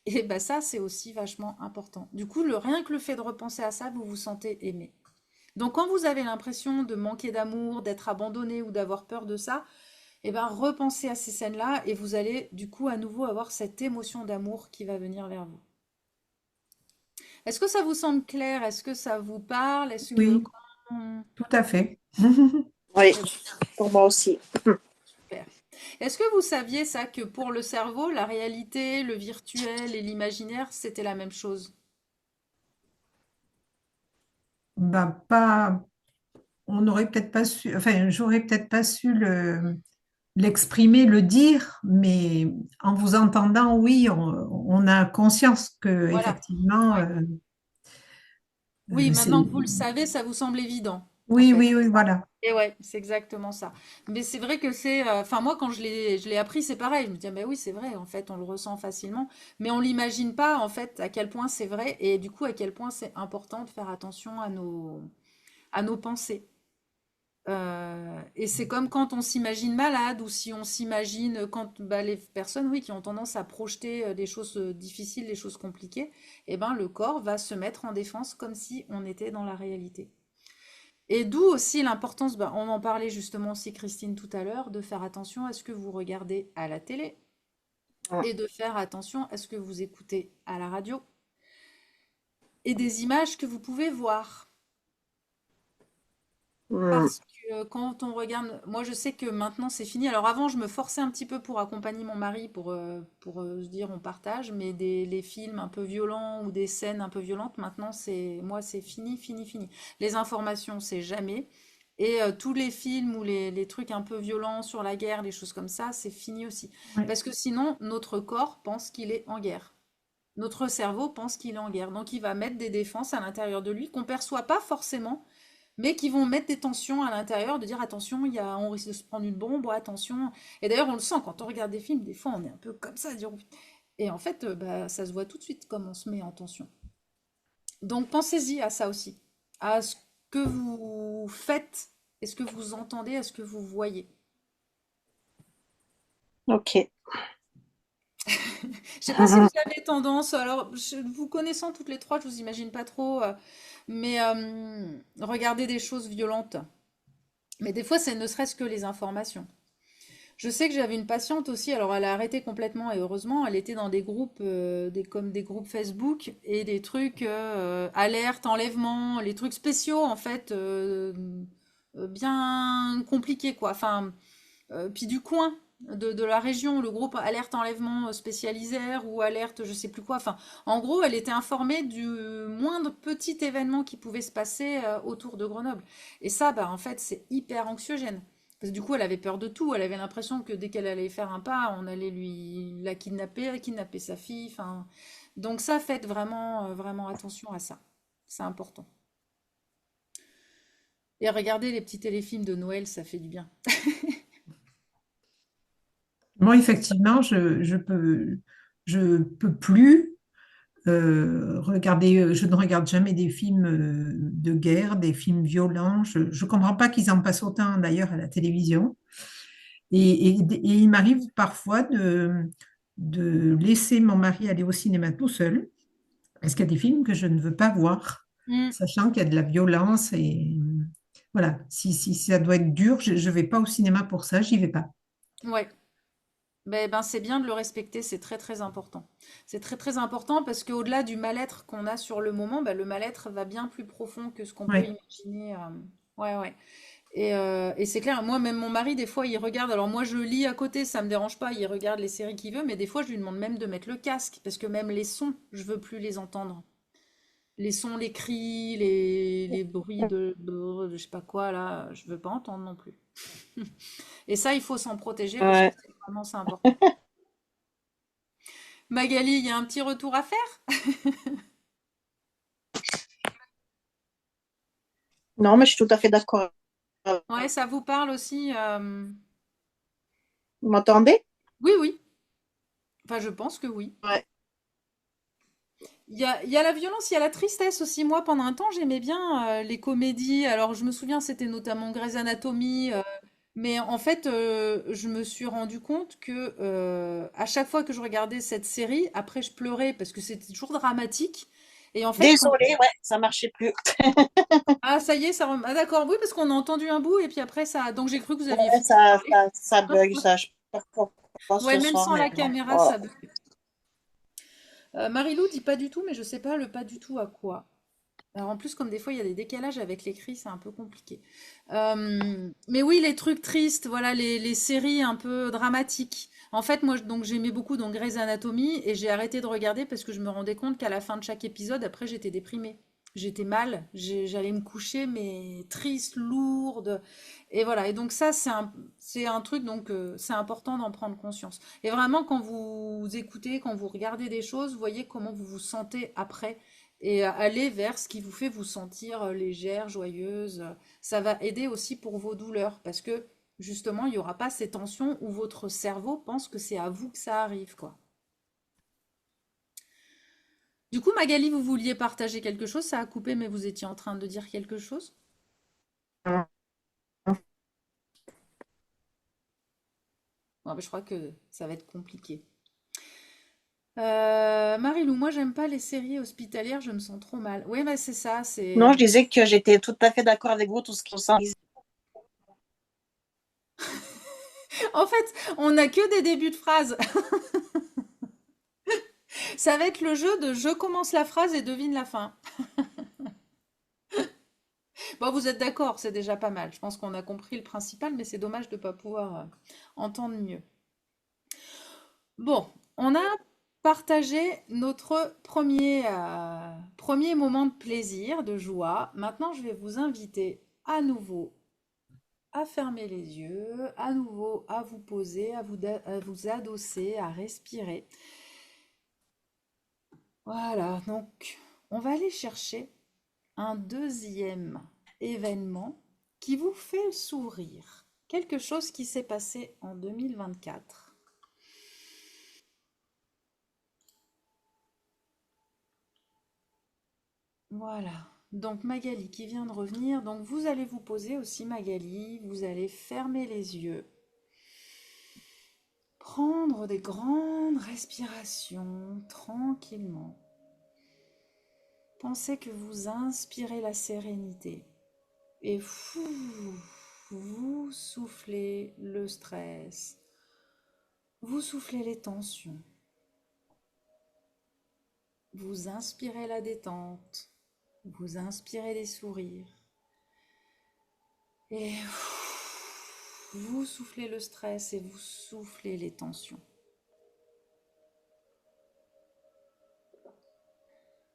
Et bah ça, c'est aussi vachement important. Du coup, rien que le fait de repenser à ça, vous vous sentez aimé. Donc quand vous avez l'impression de manquer d'amour, d'être abandonné ou d'avoir peur de ça, eh ben repensez à ces scènes-là et vous allez du coup à nouveau avoir cette émotion d'amour qui va venir vers vous. Est-ce que ça vous semble clair? Est-ce que ça vous parle? Est-ce que... Oui, tout à fait. Oui, Eh ben, pour moi aussi. super. Est-ce que vous saviez ça, que pour le cerveau, la réalité, le virtuel et l'imaginaire, c'était la même chose? Bah, pas, on n'aurait peut-être pas su, enfin, j'aurais peut-être pas su l'exprimer, le dire, mais en vous entendant, oui, on a conscience que Voilà. effectivement, Ouais. Oui, maintenant c'est, que vous le savez, ça vous semble évident, en oui, fait. oui, oui, voilà. Et ouais, c'est exactement ça. Mais c'est vrai que c'est, enfin moi quand je l'ai appris, c'est pareil. Je me dis, ah, ben oui, c'est vrai. En fait, on le ressent facilement, mais on l'imagine pas en fait à quel point c'est vrai et du coup à quel point c'est important de faire attention à nos pensées. Et c'est comme quand on s'imagine malade ou si on s'imagine quand bah, les personnes oui qui ont tendance à projeter des choses difficiles, des choses compliquées, et ben le corps va se mettre en défense comme si on était dans la réalité. Et d'où aussi l'importance, bah, on en parlait justement aussi Christine tout à l'heure, de faire attention à ce que vous regardez à la télé et de faire attention à ce que vous écoutez à la radio et des images que vous pouvez voir. Hmm. Parce que quand on regarde, moi je sais que maintenant c'est fini. Alors avant je me forçais un petit peu pour accompagner mon mari pour se dire on partage, mais les films un peu violents ou des scènes un peu violentes, maintenant c'est moi c'est fini, fini, fini. Les informations c'est jamais. Et tous les films ou les trucs un peu violents sur la guerre, les choses comme ça, c'est fini aussi. Ouais. Parce que sinon notre corps pense qu'il est en guerre. Notre cerveau pense qu'il est en guerre. Donc il va mettre des défenses à l'intérieur de lui qu'on perçoit pas forcément mais qui vont mettre des tensions à l'intérieur, de dire attention, on risque de se prendre une bombe, ou attention. Et d'ailleurs, on le sent quand on regarde des films, des fois on est un peu comme ça, à dire, oui. Et en fait, bah, ça se voit tout de suite comme on se met en tension. Donc pensez-y à ça aussi, à ce que vous faites, est ce que vous entendez, à ce que vous voyez. Ok. Je sais pas si vous avez tendance, alors vous connaissant toutes les trois, je vous imagine pas trop, mais regardez des choses violentes. Mais des fois, c'est ne serait-ce que les informations. Je sais que j'avais une patiente aussi, alors elle a arrêté complètement et heureusement, elle était dans des groupes comme des groupes Facebook et des trucs alerte, enlèvement, les trucs spéciaux en fait bien compliqués quoi. Enfin, puis du coin de la région, le groupe alerte enlèvement spécialisé ou alerte je sais plus quoi. Enfin, en gros, elle était informée du moindre petit événement qui pouvait se passer autour de Grenoble. Et ça, bah en fait, c'est hyper anxiogène. Parce que du coup, elle avait peur de tout. Elle avait l'impression que dès qu'elle allait faire un pas, on allait lui la kidnapper, kidnapper sa fille. Enfin, donc ça, faites vraiment, vraiment attention à ça. C'est important. Et regardez les petits téléfilms de Noël, ça fait du bien. Moi, effectivement, je peux. Je peux plus regarder, je ne regarde jamais des films de guerre, des films violents. Je ne comprends pas qu'ils en passent autant d'ailleurs à la télévision. Et il m'arrive parfois de laisser mon mari aller au cinéma tout seul, parce qu'il y a des films que je ne veux pas voir, Mm. sachant qu'il y a de la violence. Et voilà, si ça doit être dur, je ne vais pas au cinéma pour ça, j'y vais pas. Ouais. Ben, c'est bien de le respecter, c'est très très important. C'est très très important parce qu'au-delà du mal-être qu'on a sur le moment, ben, le mal-être va bien plus profond que ce qu'on peut Ouais. imaginer. Ouais, ouais. Et c'est clair, moi, même mon mari, des fois, il regarde. Alors, moi, je lis à côté, ça me dérange pas, il regarde les séries qu'il veut, mais des fois, je lui demande même de mettre le casque parce que même les sons, je veux plus les entendre. Les sons, les cris, les bruits de je sais pas quoi, là, je veux pas entendre non plus. Et ça, il faut s'en protéger parce que Ouais. vraiment, c'est important. Magali, il y a un petit retour à faire? Non, mais je suis tout à fait d'accord. Ouais, ça vous parle aussi? Vous m'entendez? Oui, oui. Enfin, je pense que oui. Ouais. Il y a la violence, il y a la tristesse aussi. Moi, pendant un temps, j'aimais bien les comédies. Alors, je me souviens, c'était notamment Grey's Anatomy. Mais en fait, je me suis rendu compte que à chaque fois que je regardais cette série, après, je pleurais parce que c'était toujours dramatique. Et en fait, quand... Désolée, ouais, ça marchait plus. Ah, ça y est, Ah, d'accord. Oui, parce qu'on a entendu un bout et puis après, ça... Donc, j'ai cru que vous aviez Ouais, fini de parler. ça bug, ça. Je sais pas pourquoi Ouais, ce même soir, sans mais la bon. caméra, Voilà. ça bug. Marilou dit pas du tout, mais je sais pas le pas du tout à quoi. Alors en plus, comme des fois il y a des décalages avec l'écrit, c'est un peu compliqué. Mais oui, les trucs tristes, voilà, les séries un peu dramatiques. En fait, moi, donc j'aimais beaucoup donc Grey's Anatomy et j'ai arrêté de regarder parce que je me rendais compte qu'à la fin de chaque épisode, après, j'étais déprimée. J'étais mal, j'allais me coucher, mais triste, lourde. Et voilà. Et donc ça, c'est un truc, donc c'est important d'en prendre conscience. Et vraiment, quand vous écoutez, quand vous regardez des choses, vous voyez comment vous vous sentez après et aller vers ce qui vous fait vous sentir légère, joyeuse. Ça va aider aussi pour vos douleurs parce que justement, il n'y aura pas ces tensions où votre cerveau pense que c'est à vous que ça arrive, quoi. Du coup, Magali, vous vouliez partager quelque chose, ça a coupé, mais vous étiez en train de dire quelque chose? Ah, bah, je crois que ça va être compliqué. Marilou, moi j'aime pas les séries hospitalières, je me sens trop mal. Oui, mais c'est ça, Non, c'est... je disais que j'étais tout à fait d'accord avec vous, tout ce qui concerne. En fait, on n'a que des débuts de phrases. Ça va être le jeu de je commence la phrase et devine la fin. Bon, vous êtes d'accord, c'est déjà pas mal. Je pense qu'on a compris le principal, mais c'est dommage de ne pas pouvoir entendre mieux. Bon, on a partagé notre premier moment de plaisir, de joie. Maintenant, je vais vous inviter à nouveau à fermer les yeux, à nouveau à vous poser, à vous adosser, à respirer. Voilà, donc on va aller chercher un deuxième événement qui vous fait sourire. Quelque chose qui s'est passé en 2024. Voilà. Donc Magali qui vient de revenir. Donc vous allez vous poser aussi Magali. Vous allez fermer les yeux. Prendre des grandes respirations tranquillement. Pensez que vous inspirez la sérénité. Et vous soufflez le stress. Vous soufflez les tensions. Vous inspirez la détente, vous inspirez des sourires et vous soufflez le stress et vous soufflez les tensions.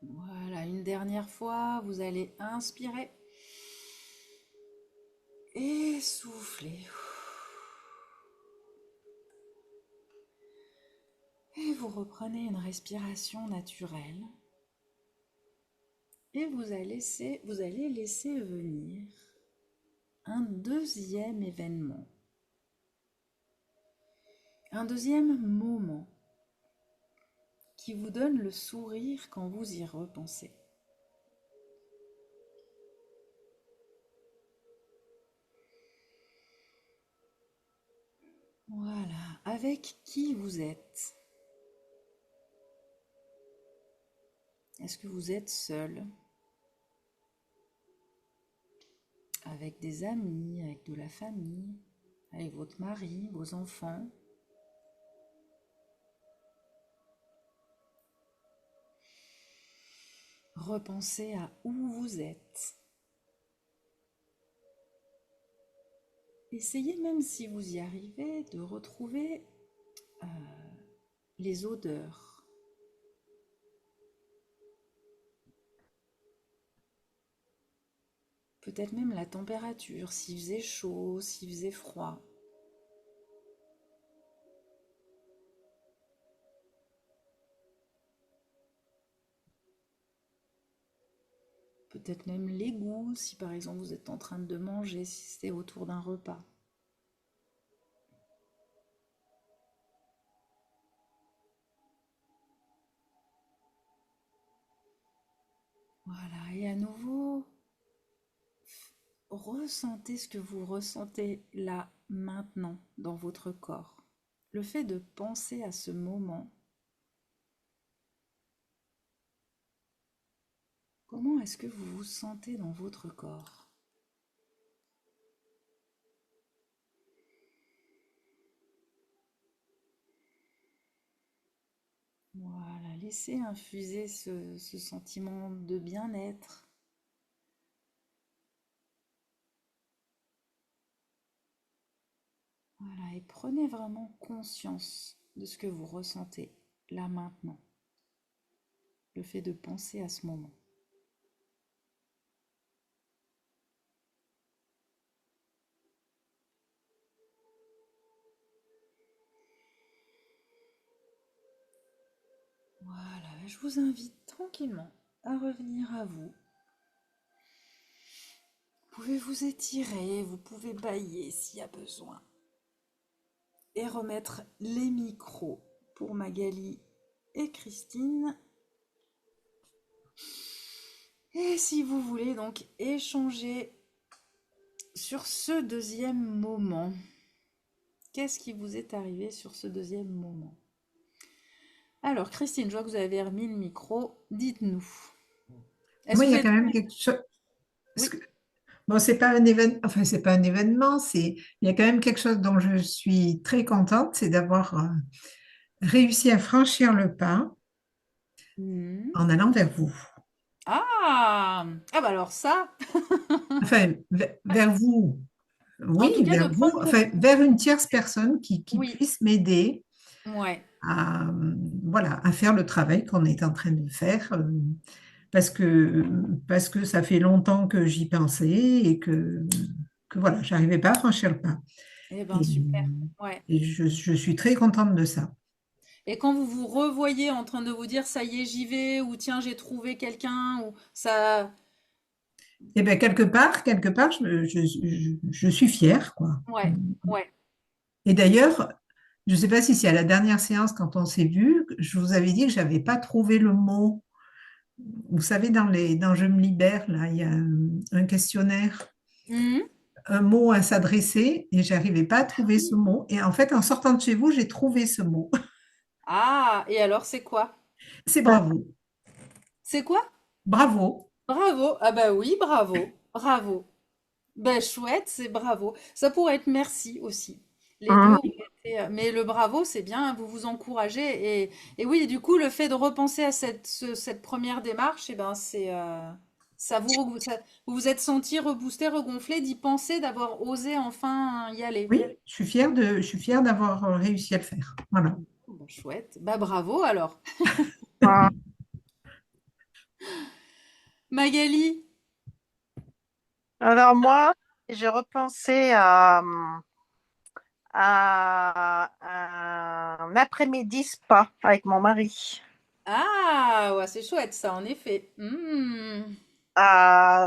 Voilà, une dernière fois, vous allez inspirer et souffler. Et vous reprenez une respiration naturelle et vous allez laisser venir un deuxième événement, un deuxième moment. qui vous donne le sourire quand vous y repensez? Voilà, avec qui vous êtes? Est-ce que vous êtes seul? Avec des amis, avec de la famille, avec votre mari, vos enfants? Repensez à où vous êtes. Essayez, même si vous y arrivez, de retrouver euh, les odeurs. Peut-être même la température, s'il faisait chaud, s'il faisait froid. Peut-être même les goûts, si par exemple vous êtes en train de manger, si c'est autour d'un repas. Voilà, et à nouveau, ressentez ce que vous ressentez là, maintenant, dans votre corps. Le fait de penser à ce moment, comment est-ce que vous vous sentez dans votre corps? Voilà, laissez infuser ce sentiment de bien-être. Voilà, et prenez vraiment conscience de ce que vous ressentez là maintenant. Le fait de penser à ce moment. Voilà, je vous invite tranquillement à revenir à vous. Vous pouvez vous étirer, vous pouvez bâiller s'il y a besoin. Et remettre les micros pour Magali et Christine. Et si vous voulez donc échanger sur ce deuxième moment, qu'est-ce qui vous est arrivé sur ce deuxième moment? Alors, Christine, je vois que vous avez remis le micro. Dites-nous. Est-ce Moi, que il vous y a êtes... quand même quelque chose. Oui. Bon, c'est pas un événement, enfin, c'est pas un événement, il y a quand même quelque chose dont je suis très contente, c'est d'avoir réussi à franchir le pas Mhm. en allant vers vous. Ah! Ah bah alors ça, Enfin, vers vous, en oui, tout cas de vers vous, prendre... enfin, vers une tierce personne qui Oui, puisse m'aider ouais. à, voilà, à faire le travail qu'on est en train de faire, parce que, parce que ça fait longtemps que j'y pensais et que voilà, j'arrivais pas à franchir le pas. Eh ben Et, super. Ouais. et je suis très contente de ça. Et quand vous vous revoyez en train de vous dire ça y est, j'y vais, ou tiens, j'ai trouvé quelqu'un, ou ça. Et bien, quelque part, je suis fière, quoi. Ouais, ouais. Et d'ailleurs, je ne sais pas si c'est à la dernière séance, quand on s'est vu, je vous avais dit que je n'avais pas trouvé le mot. Vous savez, dans Je me libère, là, il y a un questionnaire, Mhm. un mot à s'adresser, et j'arrivais pas à trouver ce mot. Et en fait, en sortant de chez vous, j'ai trouvé ce mot. Ah, et alors c'est quoi? C'est bravo. C'est quoi? Bravo. Bravo. Ah bah oui, bravo. Bravo. Ben chouette, c'est bravo. Ça pourrait être merci aussi. Les deux Mhm. ont été, mais le bravo, c'est bien, vous vous encouragez. Et oui, du coup, le fait de repenser à cette première démarche, eh ben, ça vous vous êtes senti reboosté, regonflé d'y penser, d'avoir osé enfin y aller. Oui, je suis fière d'avoir réussi à le faire. Voilà. Bon, chouette. Bah bravo alors. Mhm. Magali. Alors moi, j'ai repensé à un après-midi spa avec mon mari. Ah, ouais, c'est chouette ça, en effet.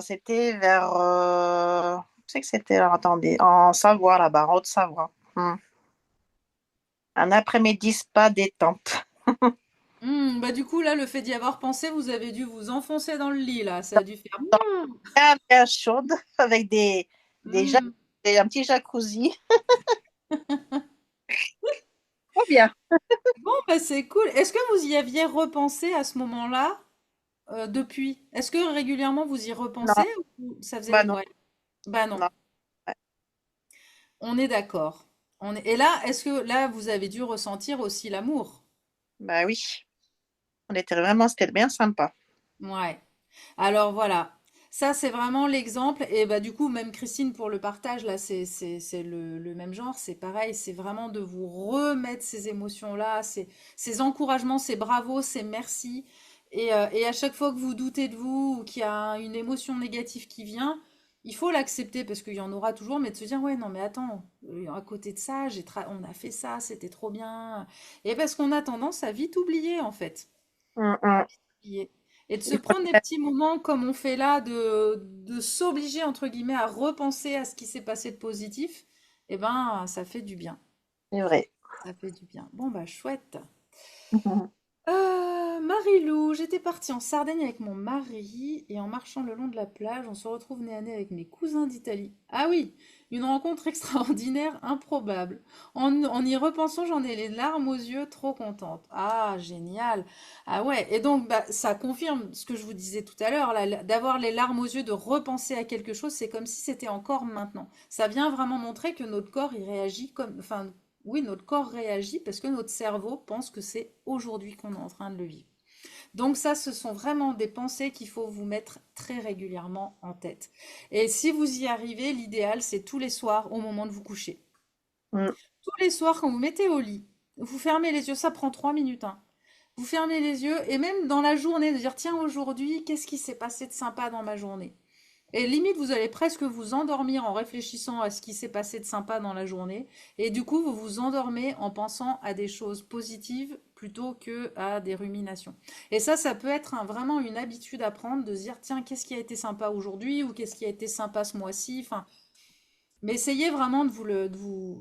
C'était vers, je sais que c'était, alors, attendez, en Savoie là-bas, en Haute-Savoie. Un après-midi spa détente. Bah du coup, là, le fait d'y avoir pensé, vous avez dû vous enfoncer dans le lit, là. Ça a dû faire... Bien, bien chaude avec des, jac- Mmh. un petit jacuzzi. Trop bien. Bon, bah c'est cool. Est-ce que vous y aviez repensé à ce moment-là, depuis? Est-ce que régulièrement vous y repensez Non, ou ça faisait... bah non, Ouais. Bah non, non. Ouais. on est d'accord. Et là, est-ce que là, vous avez dû ressentir aussi l'amour? Bah oui, c'était bien sympa. Ouais. Alors voilà, ça c'est vraiment l'exemple. Et bah du coup, même Christine pour le partage, là, c'est le même genre. C'est pareil, c'est vraiment de vous remettre ces émotions-là, ces encouragements, ces bravos, ces merci. Et à chaque fois que vous doutez de vous ou qu'il y a une émotion négative qui vient, il faut l'accepter parce qu'il y en aura toujours, mais de se dire, ouais, non, mais attends, à côté de ça, on a fait ça, c'était trop bien. Et parce qu'on a tendance à vite oublier, en fait. Mm. Oublier. Et de se Il faut prendre des petits moments comme on fait là, de s'obliger, entre guillemets, à repenser à ce qui s'est passé de positif, eh ben, ça fait du bien. c'est vrai. Ça fait du bien. Bon, bah, chouette. Mhm. Marilou, j'étais partie en Sardaigne avec mon mari et en marchant le long de la plage, on se retrouve nez à nez avec mes cousins d'Italie. Ah oui, une rencontre extraordinaire, improbable. En y repensant, j'en ai les larmes aux yeux, trop contente. Ah, génial. Ah ouais, et donc bah, ça confirme ce que je vous disais tout à l'heure, là, d'avoir les larmes aux yeux, de repenser à quelque chose, c'est comme si c'était encore maintenant. Ça vient vraiment montrer que notre corps, il réagit comme, enfin, oui, notre corps réagit parce que notre cerveau pense que c'est aujourd'hui qu'on est en train de le vivre. Donc ça, ce sont vraiment des pensées qu'il faut vous mettre très régulièrement en tête. Et si vous y arrivez, l'idéal, c'est tous les soirs au moment de vous coucher. Mm. Tous les soirs, quand vous mettez au lit, vous fermez les yeux, ça prend 3 minutes, hein. Vous fermez les yeux et même dans la journée, de dire, tiens, aujourd'hui, qu'est-ce qui s'est passé de sympa dans ma journée? Et limite, vous allez presque vous endormir en réfléchissant à ce qui s'est passé de sympa dans la journée. Et du coup, vous vous endormez en pensant à des choses positives plutôt que à des ruminations. Et ça peut être vraiment une habitude à prendre de se dire, tiens, qu'est-ce qui a été sympa aujourd'hui ou qu'est-ce qui a été sympa ce mois-ci. Enfin, mais essayez vraiment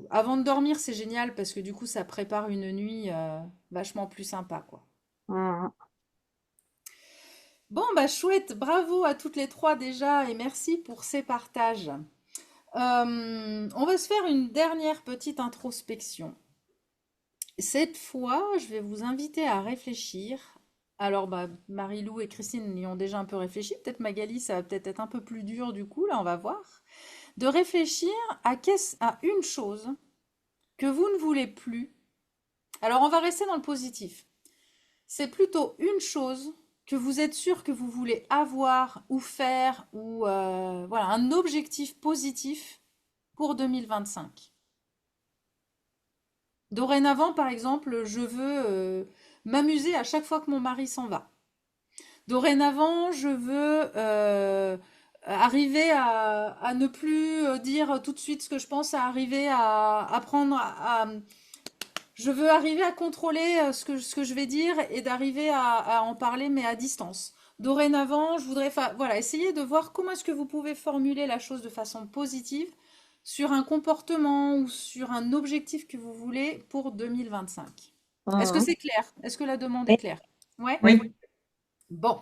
avant de dormir, c'est génial parce que du coup, ça prépare une nuit vachement plus sympa, quoi. Mm. Bon, bah chouette, bravo à toutes les trois déjà et merci pour ces partages. On va se faire une dernière petite introspection. Cette fois, je vais vous inviter à réfléchir. Alors, bah, Marie-Lou et Christine y ont déjà un peu réfléchi. Peut-être Magali, ça va peut-être être un peu plus dur du coup, là, on va voir. De réfléchir à une chose que vous ne voulez plus. Alors, on va rester dans le positif. C'est plutôt une chose que vous êtes sûr que vous voulez avoir ou faire, ou voilà, un objectif positif pour 2025. Dorénavant, par exemple, je veux m'amuser à chaque fois que mon mari s'en va. Dorénavant, je veux arriver à ne plus dire tout de suite ce que je pense, à arriver à apprendre je veux arriver à contrôler ce que je vais dire et d'arriver à en parler, mais à distance. Dorénavant, je voudrais voilà, essayer de voir comment est-ce que vous pouvez formuler la chose de façon positive sur un comportement ou sur un objectif que vous voulez pour 2025. Est-ce que Mm. c'est clair? Est-ce que la demande est Oui, claire? Ouais? oui. Oui. Bon.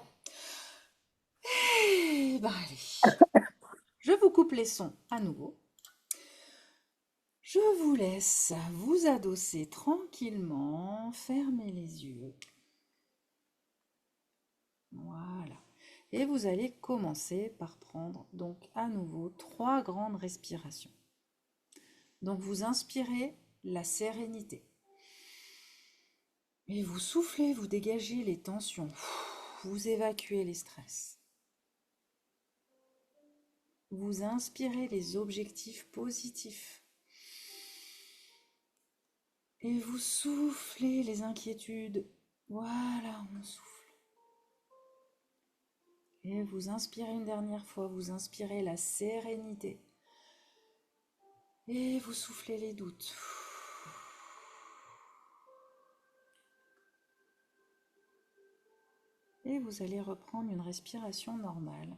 Eh ben, allez. Je vous coupe les sons à nouveau. Je vous laisse vous adosser tranquillement, fermer les yeux. Voilà. Et vous allez commencer par prendre donc à nouveau 3 grandes respirations. Donc vous inspirez la sérénité. Et vous soufflez, vous dégagez les tensions. Vous évacuez les stress. Vous inspirez les objectifs positifs. Et vous soufflez les inquiétudes. Voilà, on souffle. Et vous inspirez une dernière fois, vous inspirez la sérénité. Et vous soufflez les doutes. Et vous allez reprendre une respiration normale.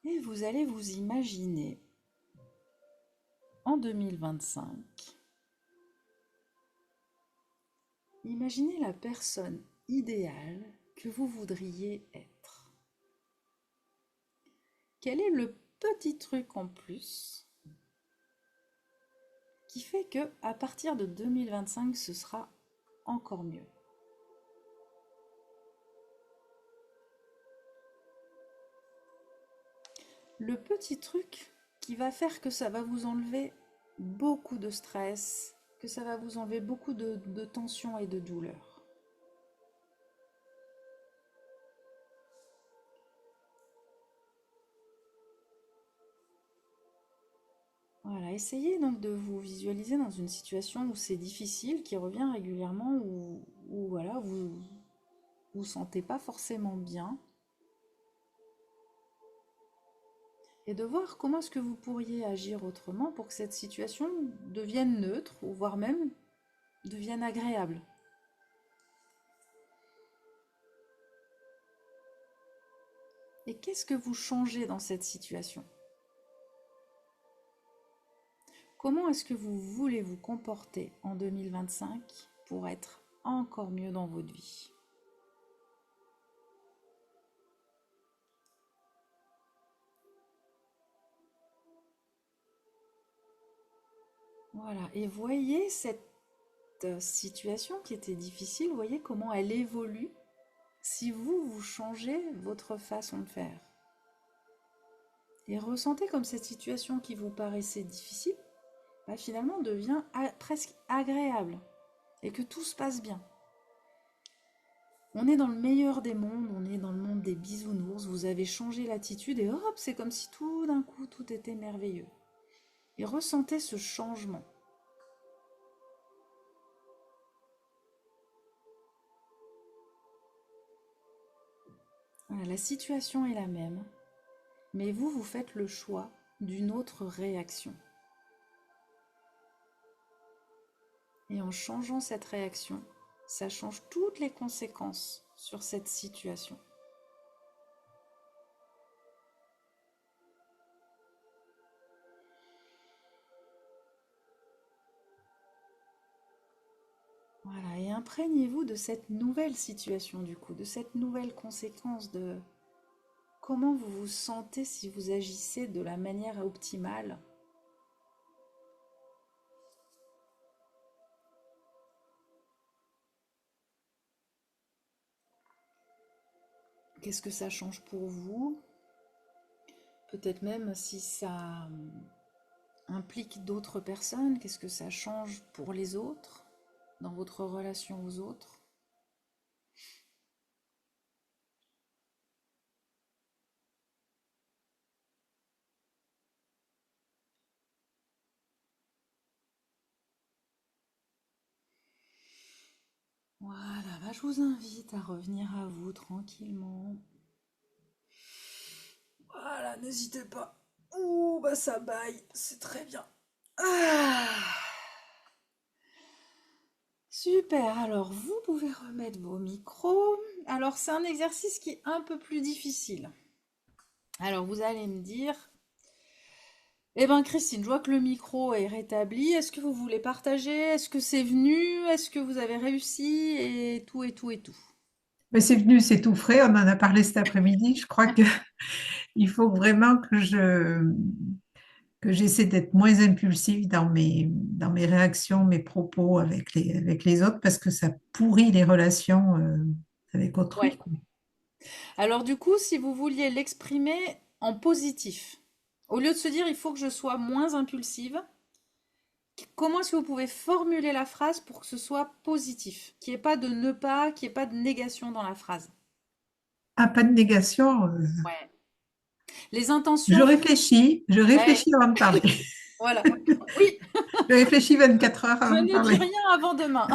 Et vous allez vous imaginer en 2025 Imaginez la personne idéale que vous voudriez être. Quel est le petit truc en plus qui fait que à partir de 2025, ce sera encore mieux? Le petit truc qui va faire que ça va vous enlever beaucoup de stress, que ça va vous enlever beaucoup de tension et de douleur. Voilà, essayez donc de vous visualiser dans une situation où c'est difficile, qui revient régulièrement, où voilà, vous sentez pas forcément bien, et de voir comment est-ce que vous pourriez agir autrement pour que cette situation devienne neutre, ou voire même devienne agréable. Et qu'est-ce que vous changez dans cette situation? Comment est-ce que vous voulez vous comporter en 2025 pour être encore mieux dans votre vie? Voilà, et voyez cette situation qui était difficile, voyez comment elle évolue si vous changez votre façon de faire. Et ressentez comme cette situation qui vous paraissait difficile, finalement devient presque agréable et que tout se passe bien. On est dans le meilleur des mondes, on est dans le monde des bisounours, vous avez changé l'attitude et hop, c'est comme si tout d'un coup tout était merveilleux. Et ressentez ce changement. Voilà, la situation est la même, mais vous faites le choix d'une autre réaction. Et en changeant cette réaction, ça change toutes les conséquences sur cette situation. Voilà, et imprégnez-vous de cette nouvelle situation du coup, de cette nouvelle conséquence, de comment vous vous sentez si vous agissez de la manière optimale. Qu'est-ce que ça change pour vous? Peut-être même si ça implique d'autres personnes, qu'est-ce que ça change pour les autres, dans votre relation aux autres? Voilà, je vous invite à revenir à vous tranquillement. Voilà, n'hésitez pas. Ouh, ça baille, c'est très bien. Ah, super, alors vous pouvez remettre vos micros. Alors c'est un exercice qui est un peu plus difficile. Alors vous allez me dire, eh ben Christine, je vois que le micro est rétabli. Est-ce que vous voulez partager? Est-ce que c'est venu? Est-ce que vous avez réussi? Et tout, et tout, et tout. Mais c'est venu, c'est tout frais. On en a parlé cet après-midi. Je crois que il faut vraiment que j'essaie d'être moins impulsive dans mes réactions, mes propos avec les autres, parce que ça pourrit les relations avec autrui, Ouais. quoi. Alors du coup, si vous vouliez l'exprimer en positif, au lieu de se dire il faut que je sois moins impulsive, comment est-ce que vous pouvez formuler la phrase pour que ce soit positif, qu'il n'y ait pas de ne pas, qu'il n'y ait pas de négation dans la phrase? Ah, pas de négation. Ouais. Les intentions. Je Ouais, réfléchis avant de parler. voilà. Oui, Je réfléchis 24 heures je avant de ne dis parler. rien avant demain.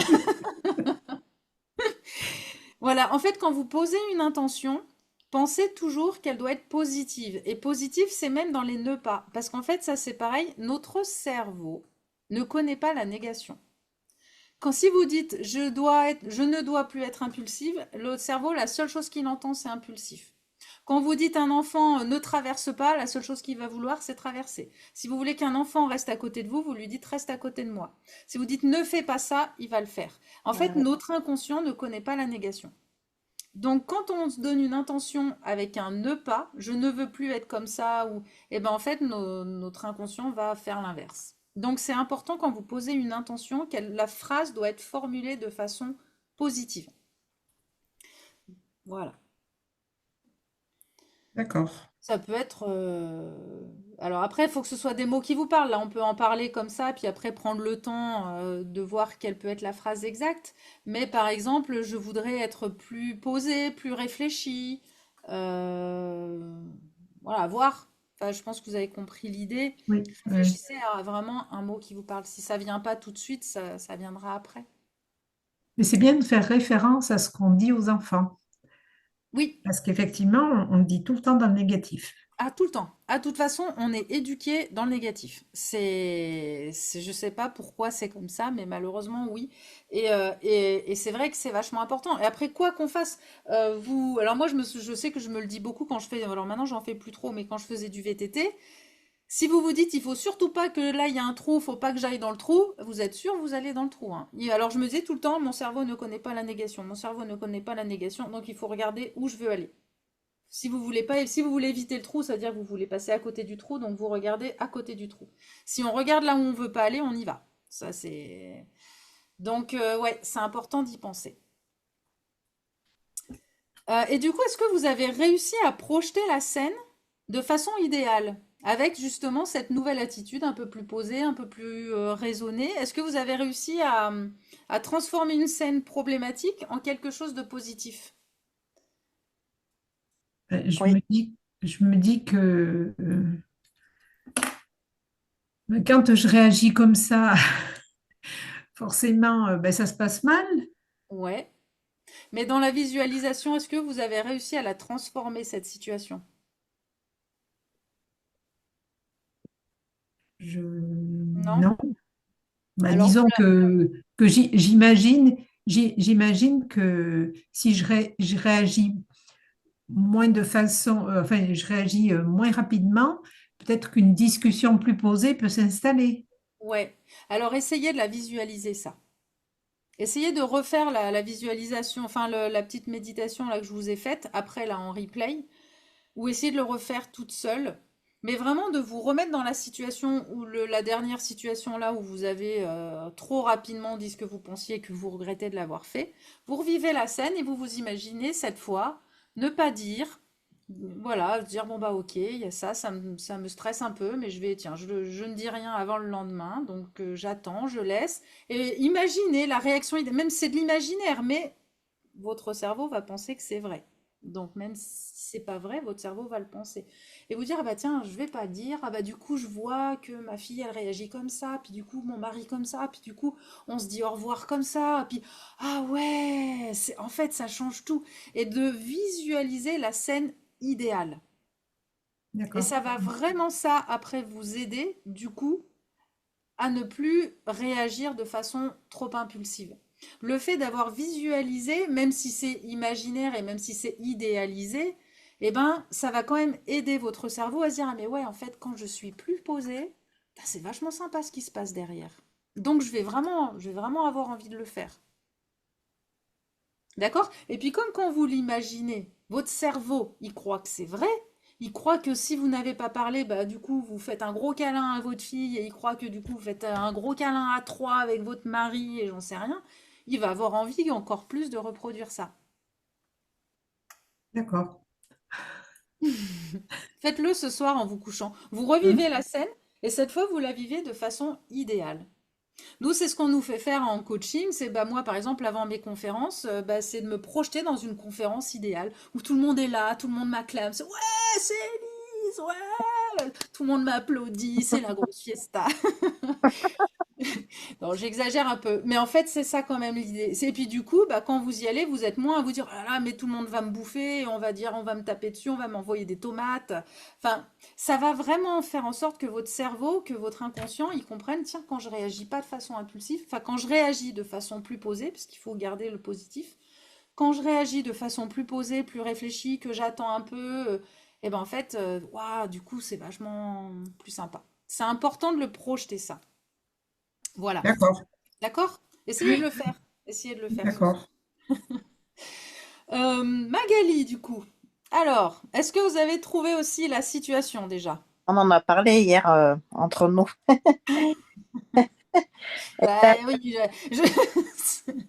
Voilà, en fait, quand vous posez une intention, pensez toujours qu'elle doit être positive. Et positive, c'est même dans les ne pas. Parce qu'en fait, ça c'est pareil, notre cerveau ne connaît pas la négation. Quand si vous dites je ne dois plus être impulsive, le cerveau, la seule chose qu'il entend, c'est impulsif. Quand vous dites à un enfant ne traverse pas, la seule chose qu'il va vouloir, c'est traverser. Si vous voulez qu'un enfant reste à côté de vous, vous lui dites reste à côté de moi. Si vous dites ne fais pas ça, il va le faire. En fait, Ouais. notre inconscient ne connaît pas la négation. Donc, quand on se donne une intention avec un ne pas, je ne veux plus être comme ça, ou, eh ben, en fait, notre inconscient va faire l'inverse. Donc, c'est important quand vous posez une intention, la phrase doit être formulée de façon positive. Voilà. D'accord. Ça peut être. Alors après, il faut que ce soit des mots qui vous parlent. Là, on peut en parler comme ça, puis après prendre le temps de voir quelle peut être la phrase exacte. Mais par exemple, je voudrais être plus posée, plus réfléchie. euh, Voilà, voir. Enfin, je pense que vous avez compris l'idée. Oui, oui. Réfléchissez à vraiment un mot qui vous parle. Si ça vient pas tout de suite, ça viendra après. Mais c'est bien de faire référence à ce qu'on dit aux enfants, Oui, parce qu'effectivement, on dit tout le temps dans le négatif. ah, tout le temps. Ah, de toute façon, on est éduqué dans le négatif. Je sais pas pourquoi c'est comme ça, mais malheureusement, oui. Et c'est vrai que c'est vachement important. Et après, quoi qu'on fasse, alors moi, je sais que je me le dis beaucoup quand je fais, alors maintenant, j'en fais plus trop, mais quand je faisais du VTT, si vous vous dites, il faut surtout pas que là, il y a un trou, faut pas que j'aille dans le trou, vous êtes sûr, vous allez dans le trou, hein. Alors, je me disais tout le temps, mon cerveau ne connaît pas la négation. Mon cerveau ne connaît pas la négation, donc il faut regarder où je veux aller. Si vous voulez pas, si vous voulez éviter le trou, ça veut dire que vous voulez passer à côté du trou, donc vous regardez à côté du trou. Si on regarde là où on veut pas aller, on y va. Ça c'est donc ouais, c'est important d'y penser. Et du coup, est-ce que vous avez réussi à projeter la scène de façon idéale, avec justement cette nouvelle attitude un peu plus posée, un peu plus raisonnée? Est-ce que vous avez réussi à transformer une scène problématique en quelque chose de positif? Je Oui. me dis, je me dis que quand je réagis comme ça, forcément, ben, ça se passe mal. Ouais. Mais dans la visualisation, est-ce que vous avez réussi à la transformer, cette situation? Non? Non. Bah, Alors, disons que j'imagine que si je réagis moins de façon, enfin, je réagis moins rapidement, peut-être qu'une discussion plus posée peut s'installer. ouais. Alors, essayez de la visualiser, ça. Essayez de refaire la visualisation, enfin, la petite méditation là que je vous ai faite, après, là, en replay, ou essayez de le refaire toute seule. Mais vraiment de vous remettre dans la situation où la dernière situation là où vous avez trop rapidement dit ce que vous pensiez et que vous regrettez de l'avoir fait. Vous revivez la scène et vous vous imaginez cette fois ne pas dire, voilà, dire bon bah ok, il y a ça, ça me stresse un peu, mais tiens, je ne dis rien avant le lendemain, donc j'attends, je laisse. Et imaginez la réaction, même si c'est de l'imaginaire, mais votre cerveau va penser que c'est vrai. Donc même si c'est pas vrai, votre cerveau va le penser. Et vous dire, ah bah tiens, je vais pas dire, ah bah du coup je vois que ma fille elle réagit comme ça, puis du coup mon mari comme ça, puis du coup on se dit au revoir comme ça, puis ah ouais, en fait ça change tout. Et de visualiser la scène idéale. Et D'accord. ça va vraiment ça après vous aider du coup à ne plus réagir de façon trop impulsive. Le fait d'avoir visualisé, même si c'est imaginaire et même si c'est idéalisé, eh ben, ça va quand même aider votre cerveau à se dire, ah mais ouais, en fait, quand je suis plus posée, c'est vachement sympa ce qui se passe derrière. Donc je vais vraiment avoir envie de le faire. D'accord? Et puis comme quand vous l'imaginez, votre cerveau, il croit que c'est vrai. Il croit que si vous n'avez pas parlé, bah du coup vous faites un gros câlin à votre fille et il croit que du coup vous faites un gros câlin à trois avec votre mari et j'en sais rien. Il va avoir envie encore plus de reproduire ça. D'accord. Faites-le ce soir en vous couchant. Vous Hum. revivez la scène et cette fois vous la vivez de façon idéale. Nous, c'est ce qu'on nous fait faire en coaching. C'est bah moi, par exemple, avant mes conférences, bah, c'est de me projeter dans une conférence idéale où tout le monde est là, tout le monde m'acclame. C'est ouais, c'est Elise, ouais, tout le monde m'applaudit, c'est la grosse fiesta. Non, j'exagère un peu, mais en fait, c'est ça quand même l'idée. Et puis du coup, bah, quand vous y allez, vous êtes moins à vous dire, ah là, mais tout le monde va me bouffer, on va dire, on va me taper dessus, on va m'envoyer des tomates. Enfin, ça va vraiment faire en sorte que votre cerveau, que votre inconscient, il comprenne, tiens, quand je réagis pas de façon impulsive, enfin, quand je réagis de façon plus posée, parce qu'il faut garder le positif, quand je réagis de façon plus posée, plus réfléchie, que j'attends un peu, et ben en fait, waouh, du coup, c'est vachement plus sympa. C'est important de le projeter, ça. Voilà. D'accord. D'accord? Essayez de Oui, le faire. Essayez de le faire ce soir. d'accord. Magali, du coup. Alors, est-ce que vous avez trouvé aussi la situation déjà? On en a parlé hier entre nous. Bah oui,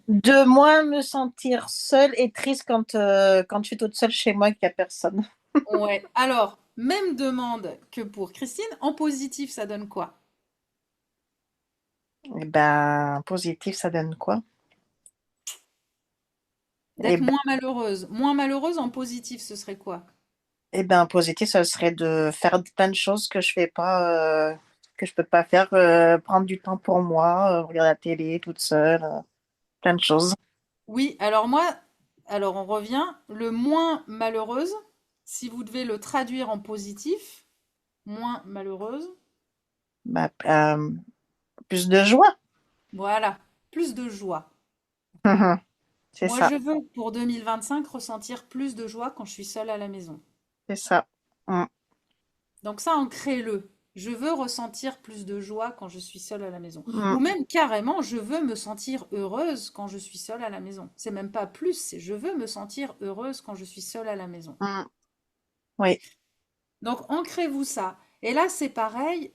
De moins me sentir seule et triste quand je suis toute seule chez moi et qu'il n'y a personne. Ouais. Alors, même demande que pour Christine. En positif, ça donne quoi? Et ben, positif, ça donne quoi? Et D'être ben, moins malheureuse. Moins malheureuse en positif, ce serait quoi? positif, ça serait de faire plein de choses que je fais pas, que je peux pas faire, prendre du temps pour moi, regarder la télé toute seule, plein de choses. Oui, alors moi, alors on revient. Le moins malheureuse, si vous devez le traduire en positif, moins malheureuse, Bah, plus de joie. voilà, plus de joie. C'est Moi, ça, je veux pour 2025 ressentir plus de joie quand je suis seule à la maison. c'est ça. Mm, Donc ça, ancrez-le. Je veux ressentir plus de joie quand je suis seule à la maison. mm, Ou même carrément, je veux me sentir heureuse quand je suis seule à la maison. C'est même pas plus, c'est je veux me sentir heureuse quand je suis seule à la maison. mm. Oui. Donc ancrez-vous ça. Et là, c'est pareil,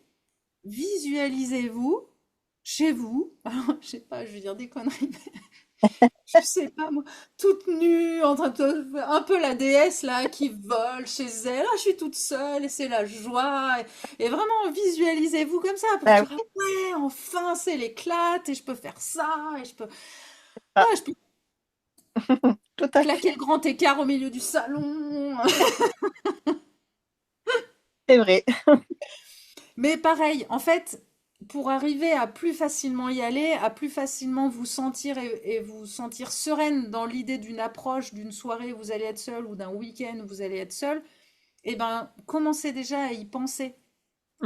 visualisez-vous chez vous. Je sais pas, je vais dire des conneries, je sais pas moi, toute nue, en train de un peu la déesse là qui vole chez elle. Ah, je suis toute seule et c'est la joie. Et vraiment visualisez-vous comme ça pour Bah dire ah oui, ouais, enfin c'est l'éclate et je peux faire ça et ah, je peux tout à claquer fait. le grand écart au milieu du salon. C'est vrai. Mais pareil, en fait, pour arriver à plus facilement y aller, à plus facilement vous sentir et vous sentir sereine dans l'idée d'une approche, d'une soirée où vous allez être seul ou d'un week-end où vous allez être seul, eh ben, commencez déjà à y penser,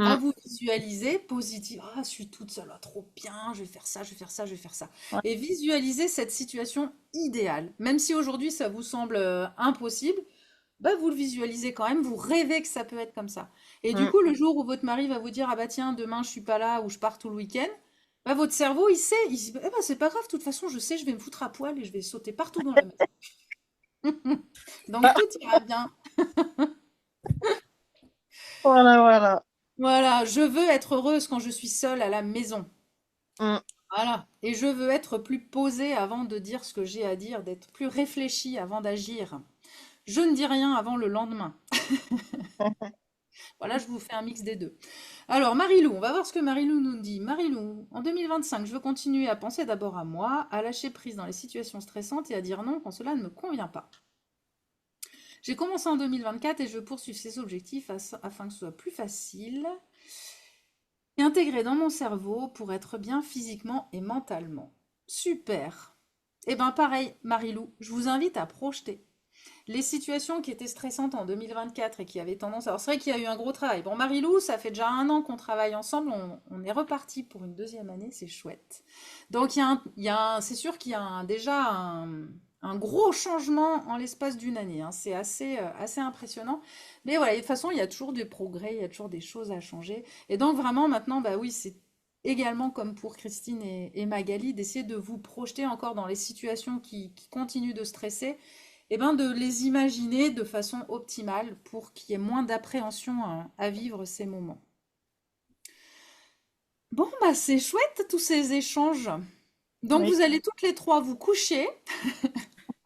à Mm, vous visualiser positif. Ah, je suis toute seule, ah, trop bien, je vais faire ça, je vais faire ça, je vais faire ça. ouais. Et visualiser cette situation idéale. Même si aujourd'hui ça vous semble impossible, bah, vous le visualisez quand même, vous rêvez que ça peut être comme ça. Et du Mm. coup, le jour où votre mari va vous dire, ah bah tiens, demain je suis pas là ou je pars tout le week-end, bah, votre cerveau, il sait, il se dit, eh bah, c'est pas grave, de toute façon, je sais, je vais me foutre à poil et je vais sauter partout dans la maison. Donc Ah, tout ira bien. voilà, voilà. Voilà, je veux être heureuse quand je suis seule à la maison. Mm. Voilà. Et je veux être plus posée avant de dire ce que j'ai à dire, d'être plus réfléchie avant d'agir. Je ne dis rien avant le lendemain. Voilà, je vous fais un mix des deux. Alors, Marilou, on va voir ce que Marilou nous dit. Marilou, en 2025, je veux continuer à penser d'abord à moi, à lâcher prise dans les situations stressantes et à dire non quand cela ne me convient pas. J'ai commencé en 2024 et je veux poursuivre ces objectifs afin que ce soit plus facile et intégré dans mon cerveau pour être bien physiquement et mentalement. Super. Eh bien, pareil, Marilou, je vous invite à projeter les situations qui étaient stressantes en 2024 et qui avaient tendance. Alors, c'est vrai qu'il y a eu un gros travail. Bon, Marilou, ça fait déjà 1 an qu'on travaille ensemble. On est reparti pour une deuxième année. C'est chouette. Donc, c'est sûr qu'il y a déjà un gros changement en l'espace d'une année, hein. C'est assez impressionnant. Mais voilà, de toute façon, il y a toujours des progrès, il y a toujours des choses à changer. Et donc, vraiment, maintenant, bah oui, c'est également comme pour Christine et Magali, d'essayer de vous projeter encore dans les situations qui continuent de stresser eh ben de les imaginer de façon optimale pour qu'il y ait moins d'appréhension à vivre ces moments. Bon, bah c'est chouette tous ces échanges. Donc Oui. vous allez toutes les trois vous coucher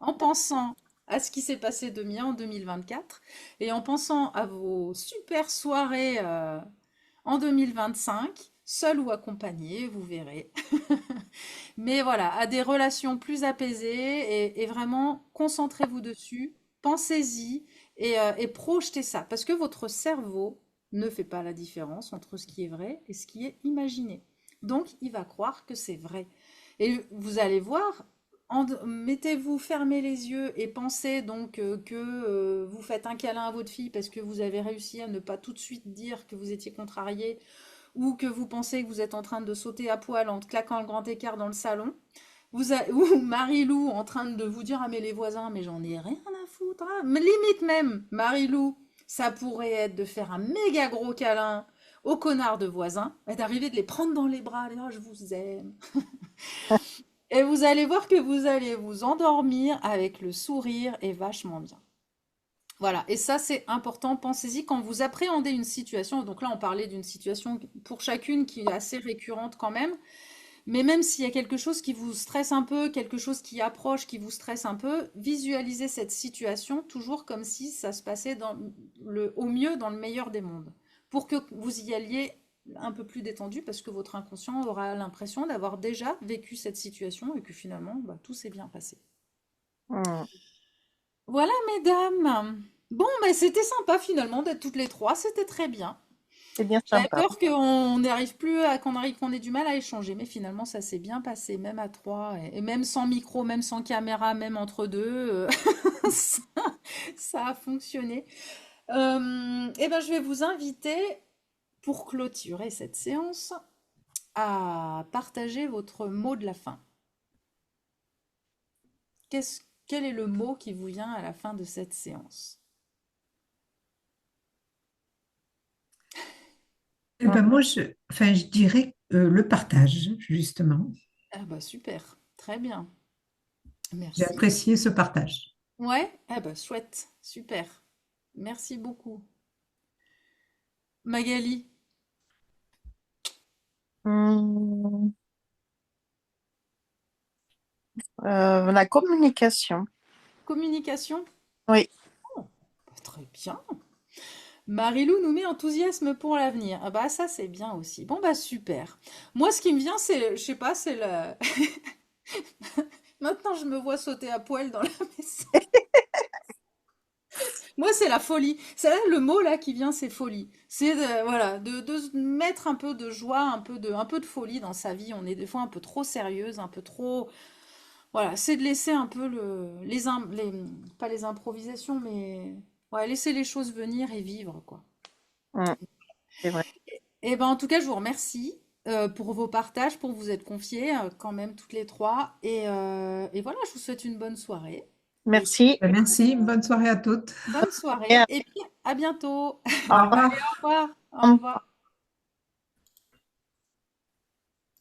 en pensant à ce qui s'est passé de bien en 2024 et en pensant à vos super soirées en 2025, seul ou accompagné, vous verrez. Mais voilà, à des relations plus apaisées et vraiment concentrez-vous dessus, pensez-y et projetez ça. Parce que votre cerveau ne fait pas la différence entre ce qui est vrai et ce qui est imaginé. Donc, il va croire que c'est vrai. Et vous allez voir, mettez-vous, fermez les yeux et pensez donc que vous faites un câlin à votre fille parce que vous avez réussi à ne pas tout de suite dire que vous étiez contrarié ou que vous pensez que vous êtes en train de sauter à poil en claquant le grand écart dans le salon. ou Marie-Lou en train de vous dire, ah mais les voisins, mais j'en ai rien à foutre, hein. Mais limite même, Marie-Lou, ça pourrait être de faire un méga gros câlin aux connards de voisins et d'arriver de les prendre dans les bras, de dire, oh, je vous aime. Et vous allez voir que vous allez vous endormir avec le sourire et vachement bien. Voilà, et ça c'est important, pensez-y quand vous appréhendez une situation, donc là on parlait d'une situation pour chacune qui est assez récurrente quand même, mais même s'il y a quelque chose qui vous stresse un peu, quelque chose qui approche, qui vous stresse un peu, visualisez cette situation toujours comme si ça se passait au mieux dans le meilleur des mondes, pour que vous y alliez un peu plus détendu, parce que votre inconscient aura l'impression d'avoir déjà vécu cette situation et que finalement bah, tout s'est bien passé. Hmm. Voilà, mesdames. Bon, mais c'était sympa finalement d'être toutes les trois, c'était très bien. C'est bien J'avais sympa. peur qu'on n'arrive plus à qu'on ait du mal à échanger, mais finalement ça s'est bien passé, même à trois, et même sans micro, même sans caméra, même entre deux, ça, ça a fonctionné. Eh ben, je vais vous inviter, pour clôturer cette séance, à partager votre mot de la fin. Quel est le mot qui vous vient à la fin de cette séance? Eh ben moi, enfin, je dirais le partage, justement. Ah bah super, très bien, J'ai merci. apprécié ce partage. Ouais, ah bah chouette, super, merci beaucoup. Magali, Hmm. La communication. communication? Oui, Oh, bah, très bien. Marilou nous met enthousiasme pour l'avenir. Ah bah ça c'est bien aussi. Bon bah super. Moi ce qui me vient c'est, je sais pas, c'est le... Maintenant je me vois sauter à poil dans la maison. Moi c'est la folie. C'est là le mot là qui vient, c'est folie. C'est voilà, de se mettre un peu de joie, un peu de folie dans sa vie. On est des fois un peu trop sérieuse, un peu trop... Voilà, c'est de laisser un peu pas les improvisations, mais ouais, laisser les choses venir et vivre, quoi. hmm, c'est vrai. Et ben, en tout cas, je vous remercie pour vos partages, pour vous être confiés quand même toutes les trois. Et voilà, je vous souhaite une bonne soirée. Et puis, Merci. Ben, merci, bonne soirée à toutes. bonne soirée. Et puis, à bientôt. Au Au revoir. Au revoir. Au revoir. revoir.